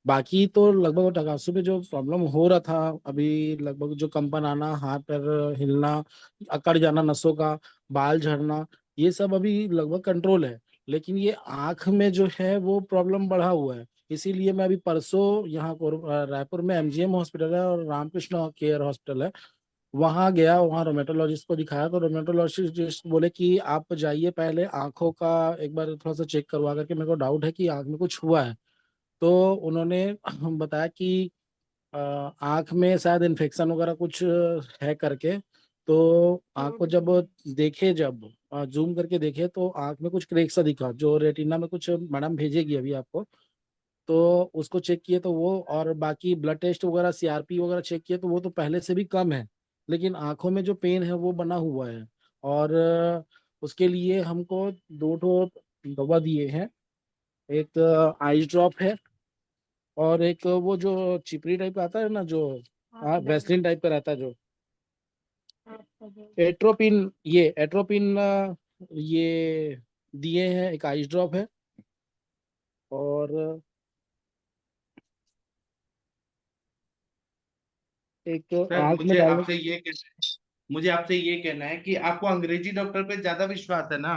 बाकी तो लगभग वो टकासू में जो प्रॉब्लम हो रहा था, अभी लगभग जो कंपन आना, हाथ पैर हिलना, अकड़ जाना नसों का, बाल झड़ना, ये सब अभी लगभग कंट्रोल है। लेकिन ये आंख में जो है वो प्रॉब्लम बढ़ा हुआ है। इसीलिए मैं अभी परसों यहाँ रायपुर में एमजीएम हॉस्पिटल है और रामकृष्ण केयर हॉस्पिटल है, वहां गया। वहां रोमेटोलॉजिस्ट को दिखाया तो रोमेटोलॉजिस्ट बोले कि आप जाइए, पहले आंखों का एक बार थोड़ा सा चेक करवा करके, मेरे को डाउट है कि आंख में कुछ हुआ है। तो उन्होंने बताया कि आंख में शायद इन्फेक्शन वगैरह कुछ है करके। तो आंख को जब देखे, जब जूम करके देखे तो आंख में कुछ क्रेक सा दिखा, जो रेटिना में कुछ मैडम भेजेगी अभी आपको। तो उसको चेक किए तो वो, और बाकी ब्लड टेस्ट वगैरह सीआरपी वगैरह चेक किए तो वो तो पहले से भी कम है। लेकिन आंखों में जो पेन है वो बना हुआ है। और उसके लिए हमको 2 दवा दिए हैं। एक आई ड्रॉप है, और एक वो जो चिपरी टाइप का आता है ना, जो वैसलीन टाइप का रहता है, जो एट्रोपिन, ये एट्रोपिन ये दिए हैं। एक आई ड्रॉप है, और एक सर, आंख में डालने। मुझे आपसे ये कहना है कि आपको अंग्रेजी डॉक्टर पे ज्यादा विश्वास है ना?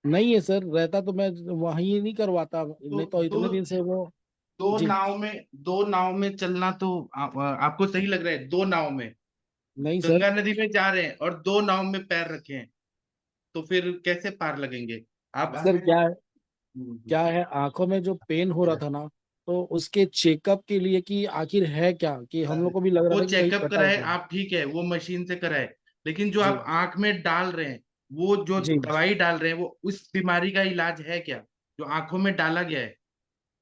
नहीं है सर, रहता तो मैं वहीं नहीं करवाता, तो नहीं तो दो इतने दिन से वो। दो जी। नाव में दो नाव में चलना तो आपको सही लग रहा है? दो नाव में, नहीं सर। गंगा नदी में जा रहे हैं और दो नाव में पैर रखे हैं, तो फिर कैसे पार लगेंगे आप? सर क्या है, आंखों में जो पेन हो रहा था ना, तो उसके चेकअप के लिए कि आखिर है क्या, कि हम लोग को भी लग रहा वो था कि कहीं चेकअप कटा कराए हुआ है। आप, ठीक है, वो मशीन से कराए। लेकिन जो जी आप आंख में डाल रहे हैं, वो जो जी। दवाई डाल रहे हैं, वो उस बीमारी का इलाज है क्या जो आंखों में डाला गया है?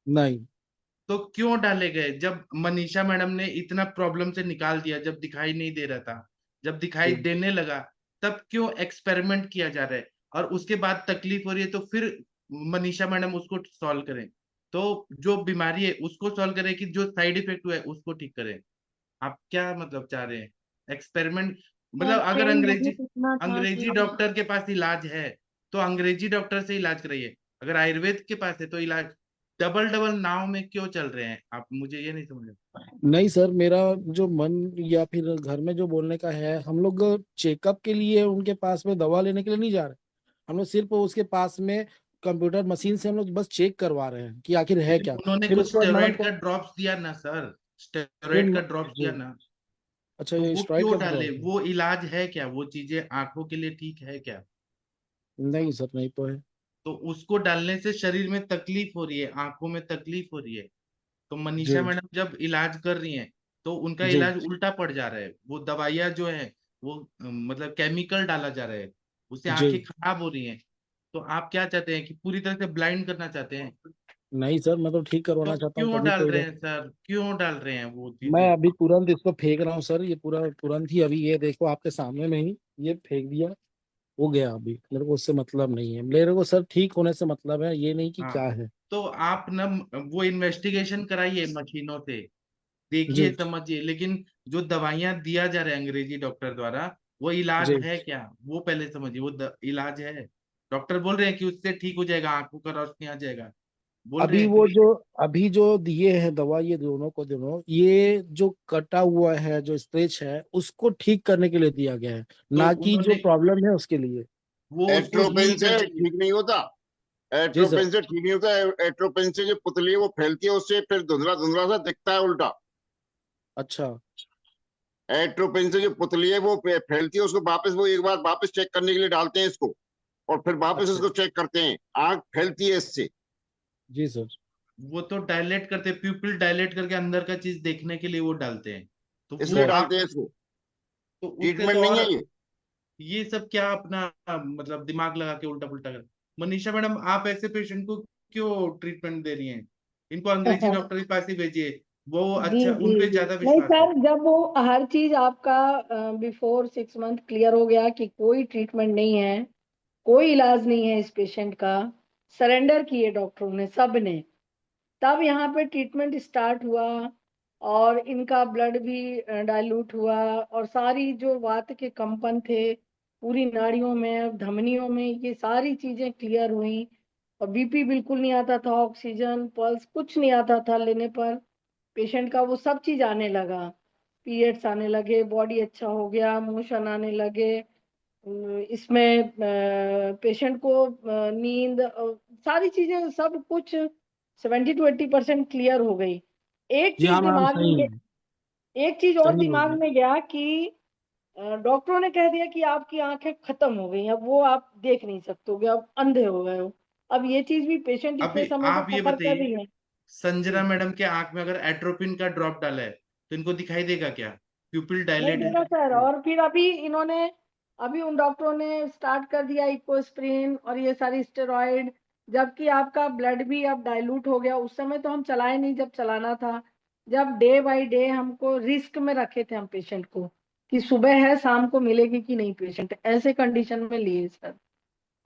नहीं। तो क्यों डाले गए जब मनीषा मैडम ने इतना प्रॉब्लम से निकाल दिया, जब दिखाई नहीं दे रहा था? जब दिखाई जी देने लगा तब क्यों एक्सपेरिमेंट किया जा रहा है, और उसके बाद तकलीफ हो रही है तो फिर मनीषा मैडम उसको सॉल्व करें। तो जो बीमारी है उसको सॉल्व करें कि जो साइड इफेक्ट हुआ है उसको ठीक करें। आप क्या मतलब चाह रहे हैं? एक्सपेरिमेंट सर मतलब अगर पेन बहुत इतना था अंग्रेजी कि डॉक्टर के पास इलाज है तो अंग्रेजी डॉक्टर से इलाज कराइए, अगर आयुर्वेद के पास है तो इलाज डबल डबल नाव में क्यों चल रहे हैं आप? मुझे ये नहीं समझ नहीं सर, मेरा जो मन या फिर घर में जो बोलने का है, हम लोग चेकअप के लिए उनके पास में दवा लेने के लिए नहीं जा रहे। हम लोग सिर्फ उसके पास में कंप्यूटर मशीन से हम लोग बस चेक करवा रहे हैं कि आखिर है लेकिन क्या। उन्होंने फिर कुछ उसके बाद मैडम स्टेरॉइड को का ड्रॉप्स दिया ना सर, फिर स्टेरॉइड का ड्रॉप्स जी दिया ना, अच्छा, तो ये वो स्ट्राइक क्यों का डाले? ड्रॉप है? वो इलाज है क्या? वो चीजें आंखों के लिए ठीक है क्या? नहीं सर, नहीं तो है। तो उसको डालने से शरीर में तकलीफ हो रही है, आंखों में तकलीफ हो रही है। तो मनीषा जी मैडम जब इलाज कर रही हैं तो उनका जी इलाज उल्टा पड़ जा रहा है। वो दवाइयाँ जो है वो मतलब केमिकल डाला जा रहा है, उससे जी आंखें खराब हो रही हैं। तो आप क्या चाहते हैं कि पूरी तरह से ब्लाइंड करना चाहते हैं? नहीं सर, मैं तो ठीक तो करवाना चाहता हूँ, क्यों तभी डाल तो रहे इधर। हैं सर, क्यों डाल रहे हैं वो मैं चीजें? अभी तुरंत इसको फेंक रहा हूँ सर, ये पूरा तुरंत ही, अभी ये देखो आपके सामने में ही ये फेंक दिया, हो गया। अभी मेरे को उससे मतलब नहीं है, मेरे को सर ठीक होने से मतलब है, ये नहीं कि क्या हाँ, है। तो आप न वो इन्वेस्टिगेशन कराइए मशीनों से, देखिए जी समझिए, लेकिन जो दवाइयां दिया जा रहा है अंग्रेजी डॉक्टर द्वारा वो इलाज जी है क्या? वो पहले समझिए, वो इलाज है? डॉक्टर बोल रहे हैं कि उससे ठीक हो जाएगा, आंखों का रोशनी आ जाएगा, बोल रहे अभी हैं वो कि जो अभी जो दिए हैं दवा, ये दोनों को दोनों, ये जो कटा हुआ है जो स्ट्रेच है उसको ठीक करने के लिए दिया गया है, तो ना कि जो उन्होंने प्रॉब्लम है उसके लिए। वो उसको हील एट्रोपिन कर से देंगे। ठीक नहीं होता। जी सर। एट्रोपिन से ठीक नहीं होता। एट्रोपिन से जो पुतली है वो फैलती है, उससे फिर धुंधला धुंधला सा दिखता है उल्टा। अच्छा एट्रोपिन से जो पुतली है वो फैलती है, उसको वापस वो एक बार वापस चेक करने के लिए डालते हैं इसको, और फिर वापस अच्छा। इसको चेक करते हैं। आंख फैलती है इससे। जी सर। वो तो डायलेट करते, प्यूपिल डायलेट करके अंदर का चीज देखने के लिए वो डालते हैं। तो वो इसलिए आप डालते हैं इसको। तो उससे ट्रीटमेंट तो नहीं और है ये। ये सब क्या अपना मतलब दिमाग लगा के उल्टा पुल्टा कर। मनीषा मैडम आप ऐसे पेशेंट को क्यों ट्रीटमेंट दे रही हैं? इनको अंग्रेजी डॉक्टर के पास ही भेजिए, वो जी अच्छा, जी उन पे जी ज्यादा नहीं विश्वास है। सर, जब वो हर चीज आपका बिफोर 6 मंथ क्लियर हो गया कि कोई ट्रीटमेंट नहीं है, कोई इलाज नहीं है इस पेशेंट का, सरेंडर किए डॉक्टरों ने, सब ने, तब यहाँ पे ट्रीटमेंट स्टार्ट हुआ। और इनका ब्लड भी डाइल्यूट हुआ, और सारी जो वात के कंपन थे पूरी नाड़ियों में धमनियों में, ये सारी चीजें क्लियर हुई। और बीपी बिल्कुल नहीं आता था, ऑक्सीजन पल्स कुछ नहीं आता था लेने पर पेशेंट का, वो सब चीज आने लगा। पीरियड्स आने लगे, बॉडी अच्छा हो गया, मोशन आने लगे। इसमें पेशेंट को नींद सारी चीजें सब कुछ 70 to 80% क्लियर हो गई। एक जी चीज हाँ मैडम, दिमाग में सही है, एक चीज और सही दिमाग बोलिए। में गया कि डॉक्टरों ने कह दिया कि आपकी आंखें खत्म हो गई, अब वो आप देख नहीं सकते हो, अब अंधे हो गए हो। अब ये चीज भी पेशेंट इतने अभी समय से आप ये सफर कर बताइए, रही है। संजना जी मैडम के आंख में अगर एट्रोपिन का ड्रॉप डाला है तो इनको दिखाई देगा क्या? प्यूपिल नहीं डायलेट देगा सर। है। और फिर अभी उन डॉक्टरों ने स्टार्ट कर दिया इकोस्प्रिन और ये सारी स्टेरॉइड, जबकि आपका ब्लड भी अब डाइल्यूट हो गया। उस समय तो हम चलाए नहीं जब चलाना था, जब डे बाय डे हमको रिस्क में रखे थे हम पेशेंट को, कि सुबह है शाम को मिलेगी कि नहीं पेशेंट, ऐसे कंडीशन में लिए सर।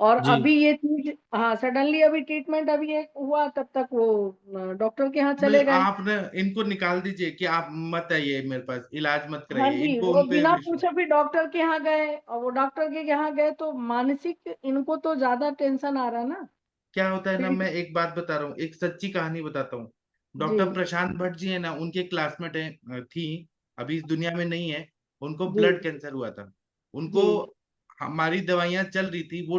और जी अभी ये चीज, हाँ सडनली अभी ट्रीटमेंट अभी एक हुआ, तब तक वो डॉक्टर के यहाँ नहीं, चले गए। आप न इनको निकाल दीजिए कि आप मत आइए मेरे पास, इलाज मत हाँ कराइए, जी, इनको वो उन पे बिना विश्वास। पूछे फिर डॉक्टर के यहाँ गए, और वो डॉक्टर के यहाँ गए तो मानसिक इनको तो ज्यादा टेंशन आ रहा ना। क्या होता है ना, फिर मैं एक बात बता रहा हूँ, एक सच्ची कहानी बताता हूँ। जी डॉक्टर प्रशांत भट्ट जी है ना, उनके क्लासमेट है, थी, अभी इस दुनिया में नहीं है। उनको जी ब्लड कैंसर हुआ था। उनको जी हमारी दवाइयां चल रही थी, वो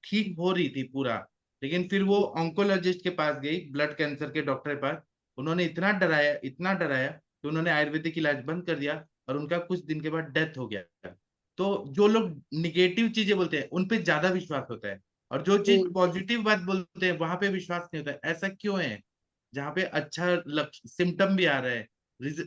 ठीक हो रही थी पूरा, लेकिन फिर वो ऑन्कोलॉजिस्ट के पास गई, ब्लड कैंसर के डॉक्टर के पास। उन्होंने इतना डराया कि उन्होंने आयुर्वेदिक इलाज बंद कर दिया, और उनका कुछ दिन के बाद डेथ हो गया। तो जो लोग निगेटिव चीजें बोलते हैं उन पे ज्यादा विश्वास होता है, और जो जी चीज पॉजिटिव बात बोलते हैं वहां पे विश्वास नहीं होता है। ऐसा क्यों है? जहाँ पे अच्छा सिम्टम भी आ रहा है,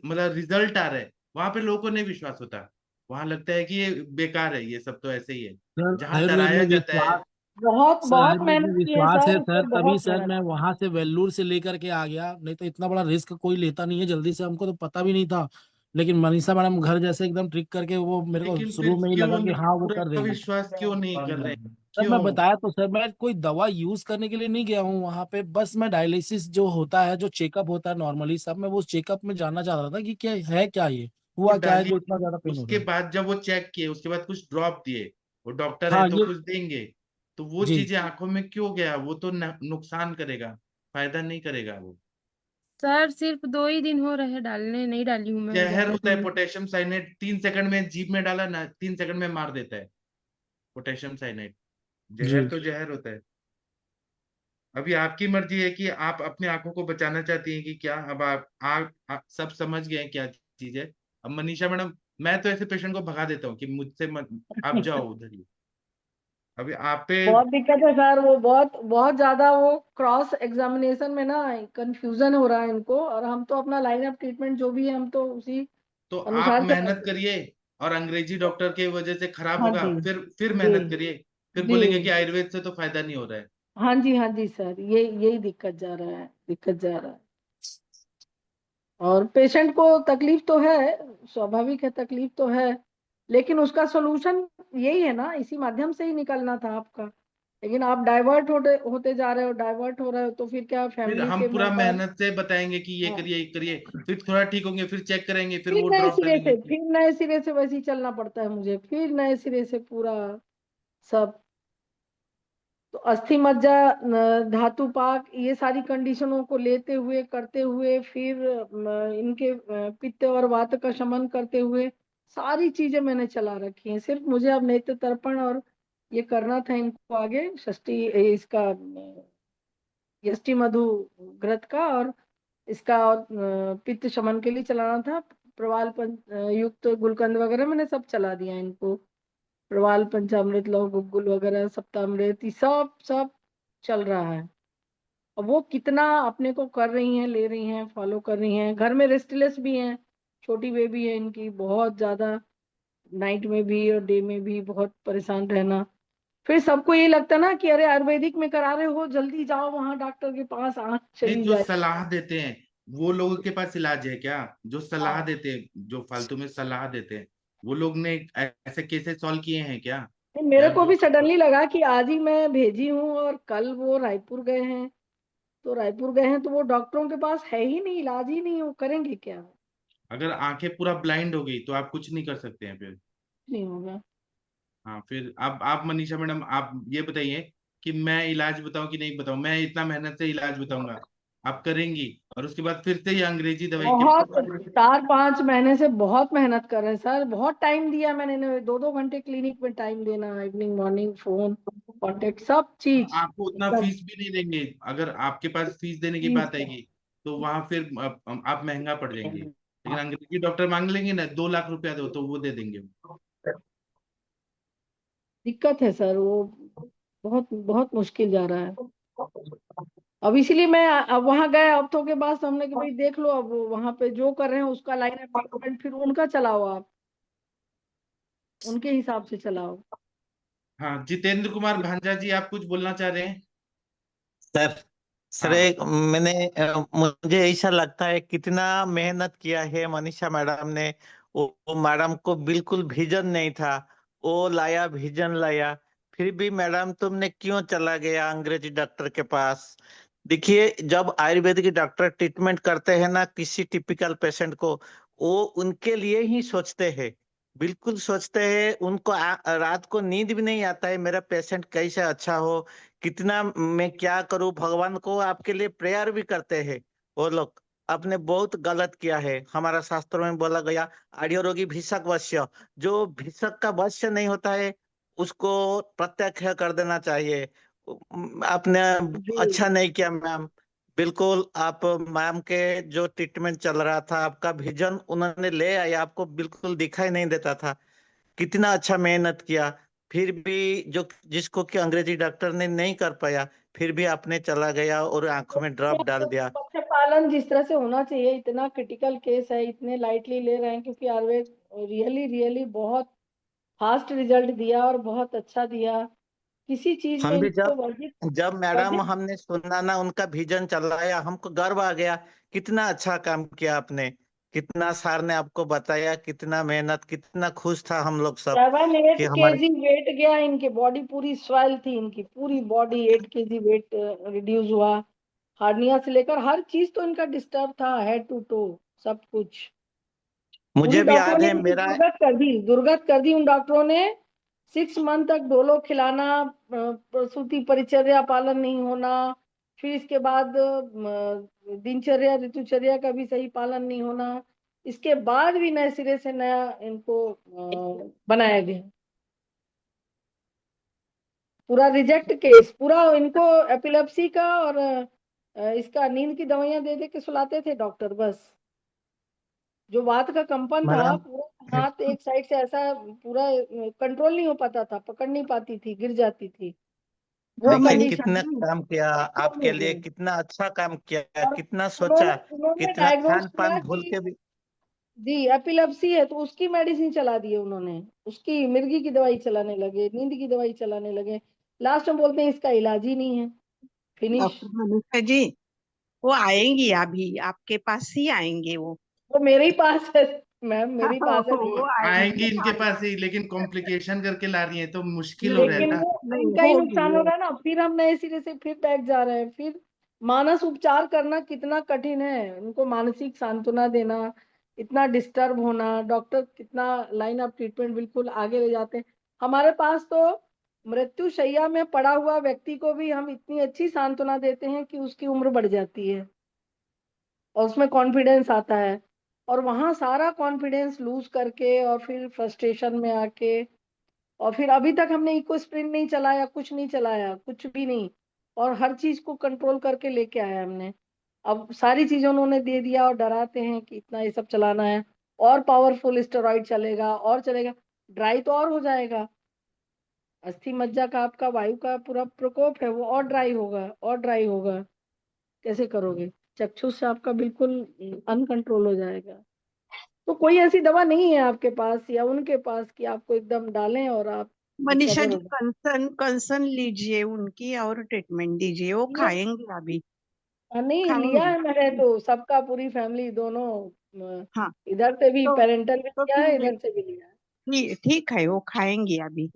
मतलब रिजल्ट आ रहा है, वहां पे लोगों को नहीं विश्वास होता। वहां लगता है कि ये बेकार है, ये सब तो ऐसे ही है। सर, जहाँ आयुर्वेद डराया में जाता है। विश्वास, बहुत सर बहुत आयुर्वेद में मेहनत की है विश्वास है सर, इस पे सर, तभी बहुत सर मेहनत। मैं वहां से वेल्लूर से लेकर के आ गया, नहीं तो इतना बड़ा रिस्क कोई लेता नहीं है जल्दी से, हमको तो पता भी नहीं था लेकिन मनीषा मैडम घर जैसे एकदम ट्रिक करके वो मेरे को लेकिन शुरू फिर में ही क्यों लगा कि हाँ वो कर पूरा देगी। विश्वास क्यों नहीं कर रहे? सर मैं क्यों? बताया तो सर, मैं कोई दवा यूज करने के लिए नहीं गया हूँ वहां पे, बस मैं डायलिसिस जो होता है, जो चेकअप होता है नॉर्मली सब, मैं वो चेकअप में जानना चाह रहा था कि क्या है, क्या ये वो हुआ क्या है डाली, जो इतना ज्यादा पेन हो उसके रहा है। बाद जब वो चेक किए उसके बाद कुछ ड्रॉप दिए, वो डॉक्टर है हाँ तो ये कुछ देंगे, तो वो जी। चीजें आंखों में क्यों गया? वो तो नुकसान करेगा, फायदा नहीं करेगा वो। सर सिर्फ 2 ही दिन हो रहे हैं डालने, नहीं डाली हूँ मैं जहर ज्यादा होता है दिन। पोटेशियम साइनेट, 3 सेकंड में जीभ में डाला ना, 3 सेकंड में मार देता है पोटेशियम साइनेट। जहर जी तो जहर होता है। अभी आपकी मर्जी है कि आप अपनी आंखों को बचाना चाहती हैं कि क्या। अब आप सब समझ गए हैं क्या चीज है। अब मनीषा मैडम, मैं तो ऐसे पेशेंट को भगा देता हूँ कि मुझसे मत, आप जाओ उधर ही। अभी आप पे बहुत दिक्कत है सर, वो बहुत बहुत ज्यादा वो क्रॉस एग्जामिनेशन में ना कंफ्यूजन हो रहा है इनको, और हम तो अपना लाइन ऑफ ट्रीटमेंट जो भी है हम तो उसी तो आप अनुसार मेहनत चलाते हैं। करिए, और अंग्रेजी डॉक्टर के वजह से खराब हाँ होगा, जी। फिर जी मेहनत करिए, फिर जी। बोलेंगे कि आयुर्वेद से तो फायदा नहीं हो रहा है। हाँ जी सर, ये यही दिक्कत जा रहा है, दिक्कत जा रहा है। और पेशेंट को तकलीफ तो है, स्वाभाविक है, तकलीफ तो है, लेकिन उसका सोल्यूशन यही है ना, इसी माध्यम से ही निकलना था आपका। लेकिन आप डाइवर्ट होते होते जा रहे हो, डाइवर्ट हो रहे हो, तो फिर क्या फिर फैमिली हम के पूरा मेंबर। मेहनत से बताएंगे कि ये हाँ, करिए ये करिए, फिर थोड़ा ठीक होंगे, फिर चेक करेंगे, फिर फिर वो नए ड्रॉप सिरे डालेंगे। से, फिर नए सिरे से वैसे ही चलना पड़ता है मुझे, फिर नए सिरे से पूरा सब। तो अस्थि मज्जा, धातु पाक, ये सारी कंडीशनों को लेते हुए करते हुए, फिर इनके पित्त और वात का शमन करते हुए सारी चीजें मैंने चला रखी हैं। सिर्फ मुझे अब नेत्र तर्पण और ये करना था इनको आगे, षष्ठी इसका यष्टि मधु घृत का, और इसका और पित्त शमन के लिए चलाना था। प्रवाल युक्त गुलकंद वगैरह मैंने सब चला दिया इनको, प्रवाल पंचामृत लौह गुग्गुल वगैरह सप्तामृत, ये सब सब चल रहा है। अब वो कितना अपने को कर रही हैं, ले रही हैं, फॉलो कर रही हैं। घर में रेस्टलेस भी हैं, छोटी बेबी है इनकी, बहुत ज्यादा नाइट में भी और डे में भी बहुत परेशान रहना। फिर सबको ये लगता ना कि अरे आयुर्वेदिक में करा रहे हो, जल्दी जाओ वहां डॉक्टर के पास, आंख नहीं, चली जो जाए। सलाह देते हैं वो लोगों के पास इलाज है क्या? जो सलाह हाँ। देते हैं, जो फालतू में सलाह देते हैं, वो लोग ने ऐसे केसेस सॉल्व किए हैं क्या? नहीं, मेरे क्या को जो भी सडनली लगा कि आज ही मैं भेजी हूँ और कल वो रायपुर गए हैं, तो रायपुर गए हैं तो वो डॉक्टरों के पास है ही नहीं, इलाज ही नहीं, वो करेंगे क्या? अगर आंखें पूरा ब्लाइंड हो गई तो आप कुछ नहीं कर सकते हैं फिर। नहीं होगा। हाँ, फिर आप मनीषा मैडम, आप ये बताइए कि मैं इलाज बताऊं कि नहीं बताऊं? मैं इतना मेहनत से इलाज बताऊंगा, आप करेंगी, और उसके बाद फिर से ये अंग्रेजी दवाई के बहुत 4-5 महीने से बहुत मेहनत कर रहे हैं सर, बहुत टाइम दिया मैंने इन्हें, 2-2 घंटे क्लिनिक में टाइम देना, इवनिंग मॉर्निंग, फोन कांटेक्ट सब चीज। आपको उतना मतलब फीस भी नहीं देंगे। अगर आपके पास फीस देने की चीज बात का। आएगी तो वहां फिर आप महंगा पड़ जाएंगे। लेकिन अंग्रेजी डॉक्टर मांग लेंगे ना, 2 लाख रुपया दो तो वो दे देंगे। दिक्कत है सर, वो बहुत बहुत मुश्किल जा रहा है। अब इसीलिए मैं अब वहां गए हफ्तों के बाद, तो हमने कि भाई देख लो, अब वहां पे जो कर रहे हैं उसका लाइन ऑफ ट्रीटमेंट फिर उनका चलाओ, आप उनके हिसाब से चलाओ। हाँ, जितेंद्र कुमार भांजा जी, आप कुछ बोलना चाह रहे हैं? सर सर हाँ, एक मुझे ऐसा लगता है कितना मेहनत किया है मनीषा मैडम ने। वो मैडम को बिल्कुल विजन नहीं था, वो लाया, विजन लाया। फिर भी मैडम तुमने क्यों चला गया अंग्रेजी डॉक्टर के पास? देखिए, जब आयुर्वेदिक डॉक्टर ट्रीटमेंट करते हैं ना किसी टिपिकल पेशेंट को, वो उनके लिए ही सोचते हैं, बिल्कुल सोचते हैं। उनको रात को नींद भी नहीं आता है मेरा पेशेंट कैसे अच्छा हो, कितना मैं क्या करूं, भगवान को आपके लिए प्रेयर भी करते हैं वो लोग। आपने बहुत गलत किया है, हमारा शास्त्रों में बोला गया आर्य रोगी भिषक वश्य, जो भिषक का वश्य नहीं होता है उसको प्रत्याख्या कर देना चाहिए। आपने जी। अच्छा नहीं किया मैम, बिल्कुल। आप मैम के जो ट्रीटमेंट चल रहा था, आपका विजन उन्होंने ले आए, आपको बिल्कुल दिखाई नहीं देता था। कितना अच्छा मेहनत किया, फिर भी जो जिसको कि अंग्रेजी डॉक्टर ने नहीं कर पाया, फिर भी आपने चला गया और आंखों में ड्रॉप डाल दिया। बच्चे पालन जिस तरह से होना चाहिए, इतना क्रिटिकल केस है, इतने लाइटली ले रहे हैं, क्योंकि आयुर्वेद रियली रियली बहुत फास्ट रिजल्ट दिया और बहुत अच्छा दिया। किसी चीज में हम भी इनको वर्जित जब मैडम वर्जित हमने सुना ना उनका विजन चल रहा है, हमको गर्व आ गया, कितना अच्छा काम किया आपने। कितना सर ने आपको बताया, कितना मेहनत, कितना खुश था हम लोग सब 7-8 कि हमारे केजी वेट गया, इनकी बॉडी पूरी स्वेल थी, इनकी पूरी बॉडी 8 केजी वेट रिड्यूस हुआ। हार्निया से लेकर हर चीज तो इनका डिस्टर्ब था, हेड टू टो सब कुछ। मुझे पूरी भी डॉक्टरों याद ने है इनकी मेरा दुर्गत कर दी उन डॉक्टरों ने। 6 मंथ तक डोलो खिलाना, प्रसूति परिचर्या पालन नहीं होना, फिर इसके बाद दिनचर्या ऋतुचर्या का भी सही पालन नहीं होना, इसके बाद भी नए सिरे से नया इनको बनाया गया। पूरा रिजेक्ट केस, पूरा इनको एपिलेप्सी का और इसका नींद की दवाइयां दे दे के सुलाते थे डॉक्टर बस। जो वात का कंपन था, मैडम, पूरा हाथ एक साइड से ऐसा पूरा कंट्रोल नहीं हो पाता था, पकड़ नहीं पाती थी, गिर जाती थी, वो देखिए कंडीशन कितना थी। काम किया सब आपके हो लिए, गए। कितना अच्छा काम किया, और कितना सोचा, उन्होंने कितना डायग्नोज खान किया पान भूल कि के भी। जी एपिलेप्सी है, तो उसकी मेडिसिन चला दी है उन्होंने, उसकी मिर्गी की दवाई चलाने लगे, नींद की दवाई चलाने लगे, लास्ट में बोलते हैं इसका इलाज ही नहीं है, फिनिश। डॉक्टर मनीषा जी, वो आएंगी अभी आपके पास ही आएंगे वो। वो मेरे ही पास है मैम, मेरे ही पास है वो। वो आएंगी आएंगे इनके आज। पास ही, लेकिन कॉम्प्लिकेशन करके ला रही है तो मुश्किल हो रहा है लेकिन ना। वो नहीं उनका ही होगी नुकसान हो वो। रहा है ना, फिर हम नए सिरे से फिर बैठ जा रहे हैं। फिर मानस उपचार करना कितना कठिन है, उनको मानसिक सांत्वना देना, इतना डिस्टर्ब होना, डॉक्टर कितना लाइन ऑफ ट्रीटमेंट बिल्कुल आगे ले जाते हैं। हमारे पास तो मृत्यु शैया में पड़ा हुआ व्यक्ति को भी हम इतनी अच्छी सांत्वना देते हैं कि उसकी उम्र बढ़ जाती है और उसमें कॉन्फिडेंस आता है। और वहां सारा कॉन्फिडेंस लूज करके और फिर फ्रस्ट्रेशन में आके, और फिर अभी तक हमने इको स्प्रिंट नहीं चलाया, कुछ नहीं चलाया, कुछ भी नहीं, और हर चीज को कंट्रोल करके लेके आया हमने। अब सारी चीजें उन्होंने दे दिया और डराते हैं कि इतना ये सब चलाना है, और पावरफुल स्टेरॉइड चलेगा और चलेगा, ड्राई तो और हो जाएगा। अस्थि मज्जा का आपका वायु का पूरा प्रकोप है, वो और ड्राई होगा और ड्राई होगा, कैसे करोगे? चक्षुष से आपका बिल्कुल अनकंट्रोल हो जाएगा। तो कोई ऐसी दवा नहीं है आपके पास या उनके पास कि आपको एकदम डालें और आप मनीषा रिकवर जी, हो जाए। कंसर्न लीजिए उनकी और ट्रीटमेंट दीजिए, वो लिया खाएंगे अभी। नहीं लिया खाएंगे। है मैंने तो, सबका पूरी फैमिली दोनों, हाँ, इधर से भी तो पेरेंटल भी तो लिया है, इधर से भी लिया है। ठीक है, वो खाएंगे अभी।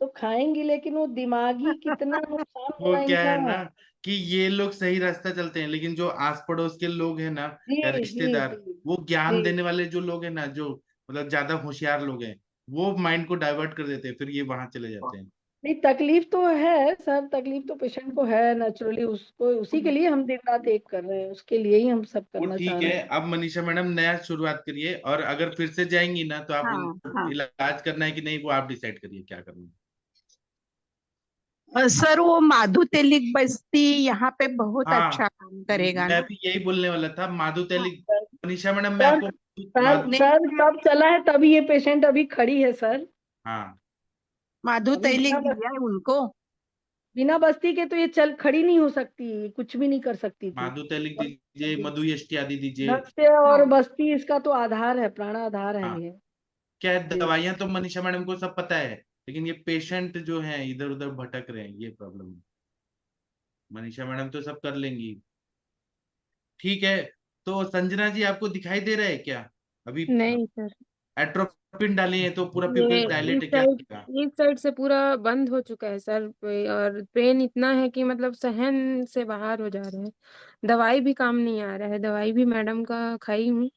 तो खाएंगी, लेकिन वो दिमागी कितना नुकसान वो होना क्या इनका। है ना कि ये लोग सही रास्ता चलते हैं, लेकिन जो आस पड़ोस के लोग हैं ना जी या जी रिश्तेदार, जी वो ज्ञान जी। देने वाले जो लोग हैं ना, जो मतलब ज्यादा होशियार लोग हैं, वो माइंड को डाइवर्ट कर देते हैं, फिर ये वहां चले जाते हैं। नहीं तकलीफ तो है सर, तकलीफ तो पेशेंट को है नेचुरली, उसको उसी के लिए हम दिन रात एक कर रहे हैं, उसके लिए ही हम सब वो करना चाह ठीक है। रहे हैं। अब मनीषा मैडम नया शुरुआत करिए, और अगर फिर से जाएंगी ना तो आप हाँ उनको हाँ। इलाज करना है कि नहीं, वो आप डिसाइड करिए क्या करना है। सर, वो माधु तेलिक बस्ती यहाँ पे बहुत हाँ, अच्छा काम करेगा मैं ना। भी यही बोलने वाला था, माधु हाँ, तेली। मनीषा मैडम मैं सर आपको सर माधु, सर सब चला है तभी ये पेशेंट अभी खड़ी है सर। हाँ, माधु अभी तेलिक दिया है उनको। बिना बस्ती के तो ये चल खड़ी नहीं हो सकती, कुछ भी नहीं कर सकती थी। माधु तेलिक और दीजिए, मधु यष्टि आदि दीजिए। नक्शे और हाँ बस्ती इसका तो आधार है, प्राणाधार है हाँ, ये। क्या है, जी दवाइयां तो मनीषा मैडम को सब पता है, लेकिन ये पेशेंट जो है इधर उधर भटक रहे हैं, ये प्रॉब्लम है। मनीषा मैडम तो सब कर लेंगी। ठीक है, तो संजना जी आपको दिखाई दे रहा है क्या अभी? नहीं सर, एट्रोपिन डाली है तो पूरा ये प्यूपिल डायलेट है, क्या होगा? इस साइड से पूरा बंद हो चुका है सर, और पेन इतना है कि मतलब सहन से बाहर हो जा रहे हैं। दवाई भी काम नहीं आ रहा है, दवाई भी मैडम का खाई हूँ,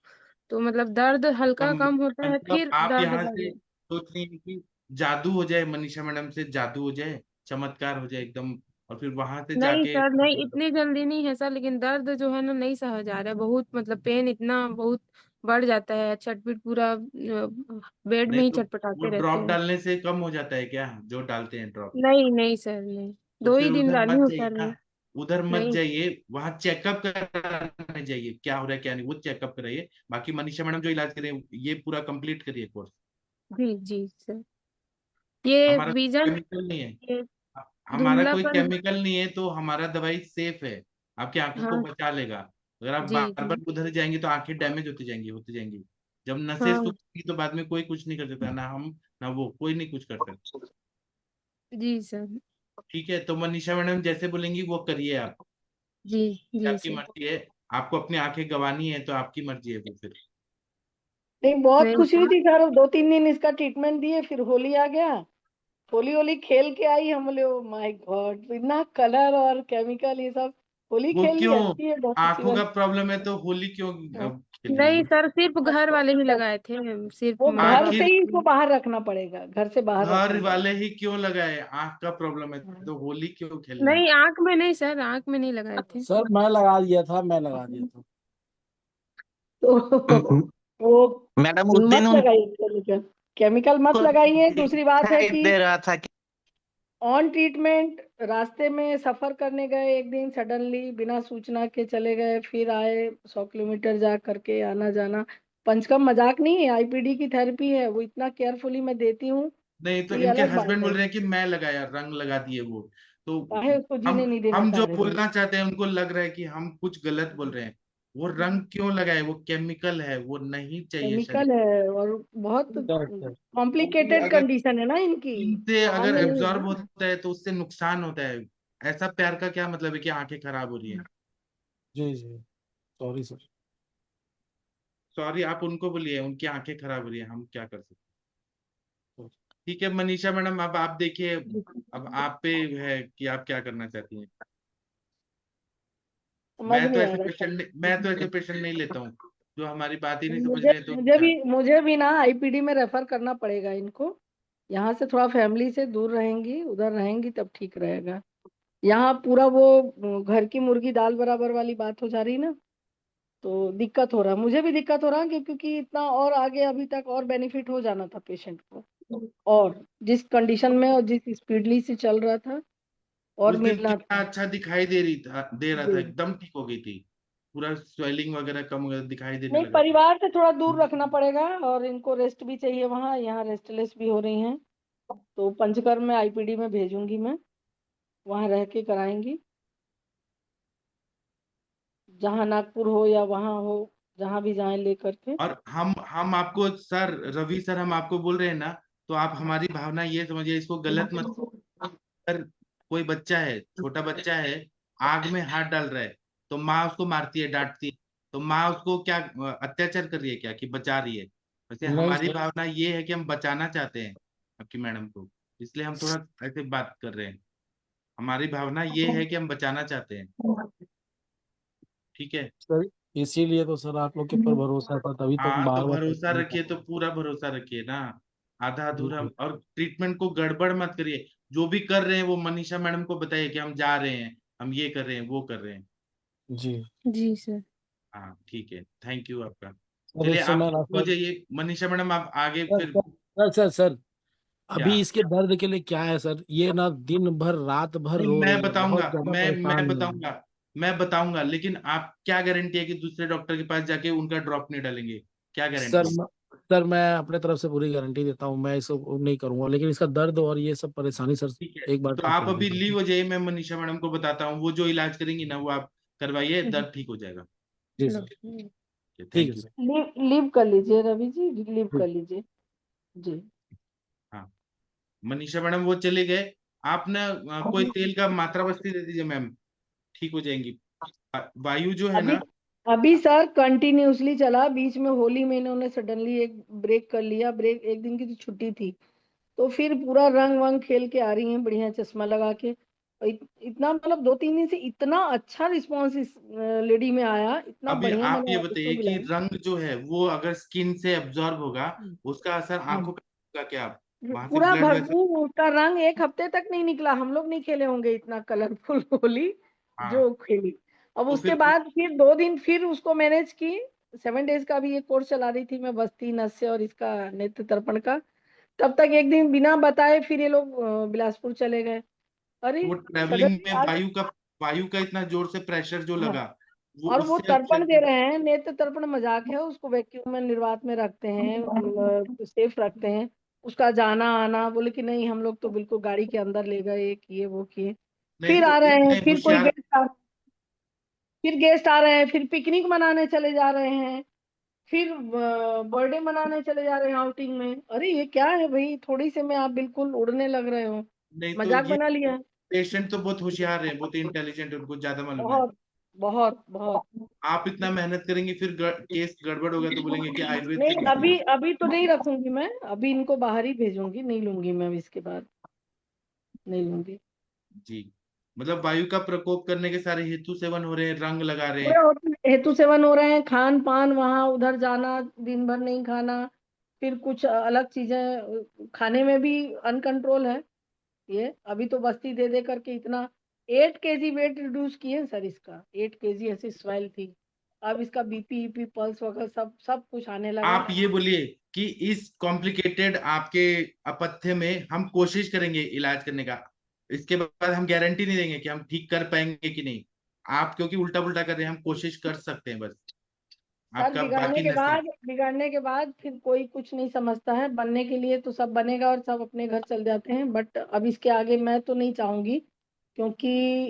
तो मतलब दर्द हल्का कम, कम होता है, मतलब फिर आप दर्द यहाँ बढ़ से जाता सोच रही हैं कि जादू हो जाए, मनीषा मैडम से जादू हो जाए, चमत्कार हो जाए एकदम, और फिर वहां से है। नहीं जाके सर, नहीं इतनी जल्दी नहीं है सर, लेकिन दर्द जो है ना नहीं सहा जा रहा है, बहुत मतलब पेन इतना बहुत बढ़ जाता है, छटपट पूरा बेड में नहीं ही तो वो छटपटाते रहते ड्रॉप हैं। डालने से कम हो जाता है क्या, जो डालते हैं ड्रॉप? नहीं नहीं सर, नहीं, तो 2 ही फिर दिन उधर डाली मत हूँ जाइए सर ना, मैं। उधर मत नहीं। जाइए, वहां चेकअप कराने जाइए, क्या हो रहा है क्या नहीं, वो चेकअप कराइए। बाकी मनीषा मैडम जो इलाज करें, ये पूरा कंप्लीट करिए कोर्स। जी जी सर, ये हमारा विजन, केमिकल नहीं है, ये हमारा कोई धुंधलापन। केमिकल नहीं है, तो हमारा दवाई सेफ है, आपकी आंखों को हाँ बचा लेगा। अगर आप जी बार बार जी। उधर जाएंगे तो आंखें डैमेज होती जाएंगी। जब नसें हाँ सूखेंगी तो बाद में कोई कुछ नहीं कर सकता, ना हम ना वो, कोई नहीं कुछ कर सकता। जी सर। ठीक है, तो मनीषा मैडम जैसे बोलेंगी वो करिए आप, जी जी आपकी सर। मर्जी है। आपको अपनी आंखें गंवानी है तो आपकी मर्जी है वो फिर। नहीं, बहुत नहीं खुशी हुई थी सर, 2-3 दिन इसका ट्रीटमेंट दिए, फिर होली आ गया, होली होली खेल के आई, हम बोले ओ माय गॉड, इतना कलर और केमिकल ये सब, होली वो खेल ली, क्यों, अच्छी है, बहुत अच्छी आंखों बात। का प्रॉब्लम है तो होली क्यों हाँ। खेल रही नहीं है? सर, सिर्फ घर वाले ही लगाए थे, सिर्फ वो घर से आखिर ही इसको बाहर रखना पड़ेगा, घर से बाहर घर रखना वाले पड़ेगा। ही क्यों लगाए? आंख का प्रॉब्लम है हाँ। तो होली क्यों खेलना है? नहीं, आंख में नहीं सर, आंख में नहीं लगाए थे। सर मैं लगा दिया था, मैं लगा दिया था। तो वो मैडम उस दिन मत लगाइए केमिकल, केमिकल मत उनको लगाइए। दूसरी बात है दिखाई कि दे रहा था कि ऑन ट्रीटमेंट रास्ते में सफर करने गए, एक दिन सडनली बिना सूचना के चले गए, फिर आए, 100 किलोमीटर जा करके आना जाना। पंचकर्म मजाक नहीं है, आईपीडी की थेरेपी है, वो इतना केयरफुली मैं देती हूँ, नहीं तो तो ये इनके अलग बात हस्बैंड बोल है। रहे हैं कि मैं लगाया, रंग लगा दिए वो। तो काहे उसको हम जीने नहीं देना हम चाह जो रहे भाई? बोलना चाहते हैं उनको लग रहा है कि हम कुछ गलत बोल रहे हैं। वो रंग क्यों लगाए? वो केमिकल है, वो नहीं चाहिए शरीर। केमिकल है और बहुत सर क्योंकि कॉम्प्लिकेटेड अगर कंडीशन है ना इनकी, इनसे अगर सामान्य नहीं है एब्जॉर्ब ना। होता है तो उससे नुकसान होता है। ऐसा प्यार का क्या मतलब है कि आंखें खराब हो रही है? जी जी, सॉरी सर। सॉरी आप उनको बोलिए, उनकी आंखें खराब हो रही है, हम क्या कर सकते हैं। ठीक है मनीषा मैडम, अब आप देखिए, अब आप पे है कि आप क्या करना चाहती हैं। समझ नहीं आ रहा सर। मैं तो ऐसे पेशेंट नहीं लेता हूँ जो हमारी बात ही नहीं समझ मुझे रहे तो मुझे क्या। भी मुझे भी ना आईपीडी में रेफर करना पड़ेगा इनको। यहाँ से थोड़ा फैमिली से दूर रहेंगी, उधर रहेंगी तब ठीक रहेगा। यहाँ पूरा वो घर की मुर्गी दाल बराबर वाली बात हो जा रही ना, तो दिक्कत हो रहा, मुझे भी दिक्कत हो रहा क्योंकि इतना और आगे अभी तक और बेनिफिट हो जाना था पेशेंट को, और जिस कंडीशन में और जिस स्पीडली से चल रहा था और उस दिन मिलना कितना था। अच्छा दे रहा था, जी। एकदम ठीक हो गई थी। पूरा स्वेलिंग वगैरह कम हो गया, दिखाई देने नहीं, लगा था। परिवार से थोड़ा दूर रखना पड़ेगा और इनको रेस्ट भी चाहिए, वहाँ यहाँ रेस्टलेस भी हो रही हैं, तो पंचकर्म में आईपीडी में भेजूंगी मैं, वहाँ रह के कराएंगी, जहाँ नागपुर हो या वहाँ हो, जहाँ भी जाएं लेकर के। और हम आपको सर, रवि सर, हम आपको बोल रहे हैं ना, तो आप हमारी भावना ये समझिए, इसको गलत मत। अगर कोई बच्चा है, छोटा बच्चा है, आग में हाथ डाल रहा है, तो माँ उसको मारती है, डांटती है, तो माँ उसको क्या अत्याचार कर रही है क्या, कि बचा रही है? वैसे नहीं हमारी सर, भावना ये है कि हम बचाना चाहते हैं आपकी मैडम को, इसलिए हम थोड़ा ऐसे बात कर रहे हैं। हमारी भावना ये है कि हम बचाना चाहते हैं। ठीक है। सर इसीलिए तो सर आप लोग के ऊपर भरोसा था, तभी तो हाँ तो बार बार भरोसा परेशान रखिए, कर तो पूरा भरोसा रखिए ना। आधा जी अधूरा जी और ट्रीटमेंट को गड़बड़ मत करिए। जो भी कर रहे हैं वो मनीषा मैडम को बताइए कि हम जा रहे हैं, हम ये कर रहे हैं, वो कर रहे हैं। जी। जी सर। हाँ ठीक है, थैंक यू आपका। सर चलिए इस आप समय ना हो सर, जाइए मनीषा मैडम, आप आगे सर फिर। सर सर सर, क्या? अभी इसके दर्द के लिए क्या है सर, ये ना दिन भर रात भर नहीं रो मैं रही है, बताऊंगा, बहुत ज्यादा मैं परेशान है। बताऊंगा, मैं बताऊंगा, लेकिन आप क्या गारंटी है कि दूसरे डॉक्टर के पास जाके उनका ड्रॉप नहीं डालेंगे? क्या सर गारंटी है? सर मैं अपने तरफ से पूरी गारंटी देता हूँ, मैं इसको नहीं करूंगा, लेकिन इसका दर्द और ये सब परेशानी सर ठीक है, एक बार तो ठीक आप कर अभी लीव दीजिए। हो जाइए, मैं मनीषा मैडम को बताता हूँ, वो जो इलाज करेंगी ना वो आप करवाइए, दर्द ठीक हो जाएगा। जी लो। सर, ठीक है thank you. Sir. Leave leave कर लीजिए रवि जी, लीव जी कर लीजिए। जी। हाँ मनीषा मैडम वो चले गए। आप ना कोई तेल का मात्रा बस्ती दे दीजिए मैम, ठीक हो जाएंगी। वायु जो है अभी ना। अभी सर कंटिन्यूअसली चला, बीच में होली में इन्होंने सडनली एक ब्रेक कर लिया, ब्रेक एक दिन की तो छुट्टी थी, तो फिर पूरा रंग वंग खेल के आ रही हैं बढ़िया, चश्मा लगा के। और इतना मतलब 2-3 दिन से इतना अच्छा रिस्पॉन्स इस लेडी में आया, इतना अभी बढ़िया, आप मैंने ये ऑडियो बताइए कि बुलाया। रंग जो है वो अगर स्किन से एब्जॉर्ब होगा, उसका असर हाँ। आंखों पे होगा क्या? वहां से पूरा ब्लड वैसे। भरपूर, उसका रंग एक हफ्ते तक नहीं निकला, हम लोग नहीं खेले होंगे इतना कलरफुल होली हाँ जो खेली। अब तो उसके फिर बाद फिर 2 दिन फिर उसको मैनेज की, 7 डेज का भी एक कोर्स चला रही थी मैं, बस्ती नस्य और इसका नेत्र तर्पण का। तब तक एक दिन बिना बताए फिर ये लोग बिलासपुर चले गए। अरे वो ट्रेवलिंग सडनली में आज। वायु का इतना जोर से प्रेशर जो हाँ। लगा, वो और वो उससे तर्पण अपसेट। दे रहे हैं, नेत्र तर्पण मजाक है, उसको वैक्यूम में निर्वात में रखते हैं, सेफ रखते हैं, उसका जाना आना, बोले कि नहीं हम लोग तो बिल्कुल गाड़ी के अंदर ले गए, किए वो किए। नहीं फिर तो आ रहे हैं, इतने फिर कोई होशियार। गेस्ट फिर गेस्ट आ रहे हैं, फिर पिकनिक मनाने चले जा रहे हैं, फिर बर्थडे मनाने चले जा रहे हैं आउटिंग में। अरे ये क्या है भाई, थोड़ी से में आप बिल्कुल उड़ने लग रहे हो, नहीं तो मजाक ये बना लिया है। पेशेंट तो बहुत होशियार है, बहुत इंटेलिजेंट है, उनको ज्यादा मालूम है। बहुत बहुत बहुत। आप इतना मेहनत करेंगे फिर केस गड़बड़ होगा तो बोलेंगे कि आयुर्वेद से नहीं, कुछ नहीं। अभी तो नहीं रखूंगी मैं, अभी इनको बाहर ही भेजूंगी, नहीं लूंगी मैं इसके बाद, नहीं लूंगी। जी, मतलब वायु का प्रकोप करने के सारे हेतु सेवन हो रहे हैं, रंग लगा रहे हैं। पूरे हेतु सेवन हो रहे हैं, खान पान वहां उधर जाना, दिन भर नहीं खाना, फिर कुछ अलग चीजें खाने में भी अनकंट्रोल है ये। अभी तो बस्ती दे दे करके इतना 8 kg वेट रिड्यूस किए सर इसका, 8 kg ऐसी स्वेल थी। अब इसका बीपी ईपी पल्स वगैरह सब सब कुछ आने लगा आप है। ये बोलिए कि इस कॉम्प्लिकेटेड आपके अपथ्य में हम कोशिश करेंगे इलाज करने का, इसके बाद हम गारंटी नहीं देंगे कि हम ठीक कर पाएंगे कि नहीं। आप क्योंकि उल्टा पुल्टा कर रहे हैं, हम कोशिश कर सकते हैं बस, सर आपका बाकी नसीब। बिगाड़ने के बाद फिर कोई कुछ नहीं समझता है, बनने के लिए तो सब बनेगा और सब अपने घर चल जाते हैं, बट अब इसके आगे मैं तो नहीं चाहूंगी, क्योंकि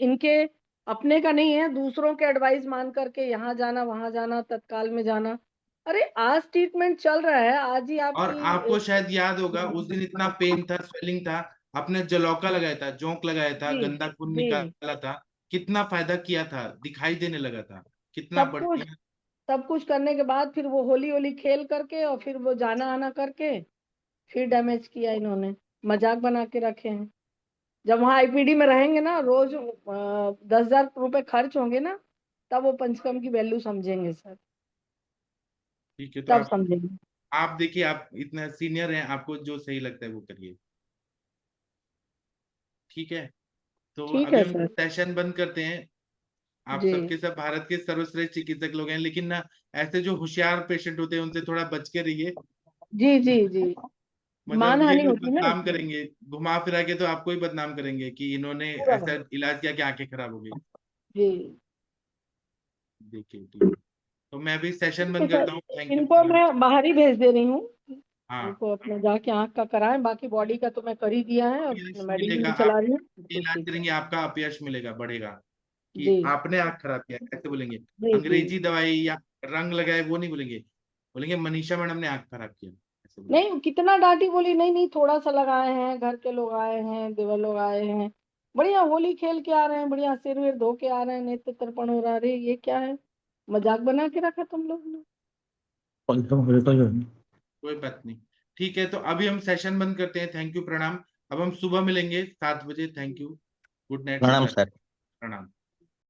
इनके अपने का नहीं है, दूसरों के एडवाइस मान करके यहाँ जाना वहां जाना, तत्काल में जाना। अरे आज ट्रीटमेंट चल रहा है, आज ही और आपको आपकी शायद याद होगा उस दिन इतना पेन था, स्वेलिंग था, आपने जलौका लगाया था, जोंक लगाया था, जी गंदा खून जी निकाला था, कितना फायदा किया था, दिखाई देने लगा था, कितना सब कुछ बढ़िया। सब कुछ करने के बाद फिर वो होली होली खेल करके और फिर वो जाना आना करके फिर डैमेज किया इन्होंने, मजाक बना के रखे हैं। जब वहां आईपीडी में रहेंगे ना, रोज 10,000 रुपए खर्च होंगे ना, तब वो पंचकर्म की वैल्यू समझेंगे सर, ठीक है, तो तब समझेंगे। आप देखिए, आप इतना सीनियर हैं, आपको जो सही लगता है वो करिए। ठीक है, तो ठीक अभी है हम सर। सेशन बंद करते हैं। आप जी सबके सब भारत के सर्वश्रेष्ठ चिकित्सक लोग हैं, लेकिन ना ऐसे जो होशियार पेशेंट होते हैं उनसे थोड़ा बच के रहिए। जी जी जी, मतलब ये मानहानि लोग होती ना बदनाम इसमें करेंगे, घुमा फिरा के तो आपको ही बदनाम करेंगे कि इन्होंने पूरा। ऐसा इलाज किया कि आंखें खराब हो गई। जी देखिए, ठीक है, तो मैं भी सेशन ठीक है बंद सर, करता हूँ। थैंक यू इनको प्रणाम। मैं बाहर ही भेज दे रही हूँ, हाँ, इनको अपने जाके आंख का कराएं, बाकी बॉडी का तो मैं कर ही दिया है और अपयश मेडिसिन मिलेगा, भी आप चला रही हूँ, बिल्कुल इलाज ठीक है। करेंगे आपका अपयश मिलेगा, बढ़ेगा कि जी आपने आंख खराब किया, ऐसे बोलेंगे। जी जी। अंग्रेजी दवाई या रंग लगाए वो नहीं बोलेंगे, बोलेंगे मनीषा मैडम ने आंख खराब किया, ऐसे बोलेंगे। नहीं, कितना डांटी बोली, नहीं नहीं थोड़ा सा लगाए हैं, घर के लोग आए हैं, देवर लोग आए हैं, बढ़िया होली खेल के आ रहे हैं, बढ़िया सिर विर धो के आ रहे हैं, नेत्र तर्पण हो रहा है। अरे ये क्या है, मजाक बना के रखा तुम लोग ने। कोई बात नहीं, ठीक है, तो अभी हम सेशन बंद करते हैं। थैंक यू प्रणाम। अब हम सुबह मिलेंगे 7 बजे। थैंक यू, गुड नाइट, प्रणाम शुभ रात्रि, सर। प्रणाम।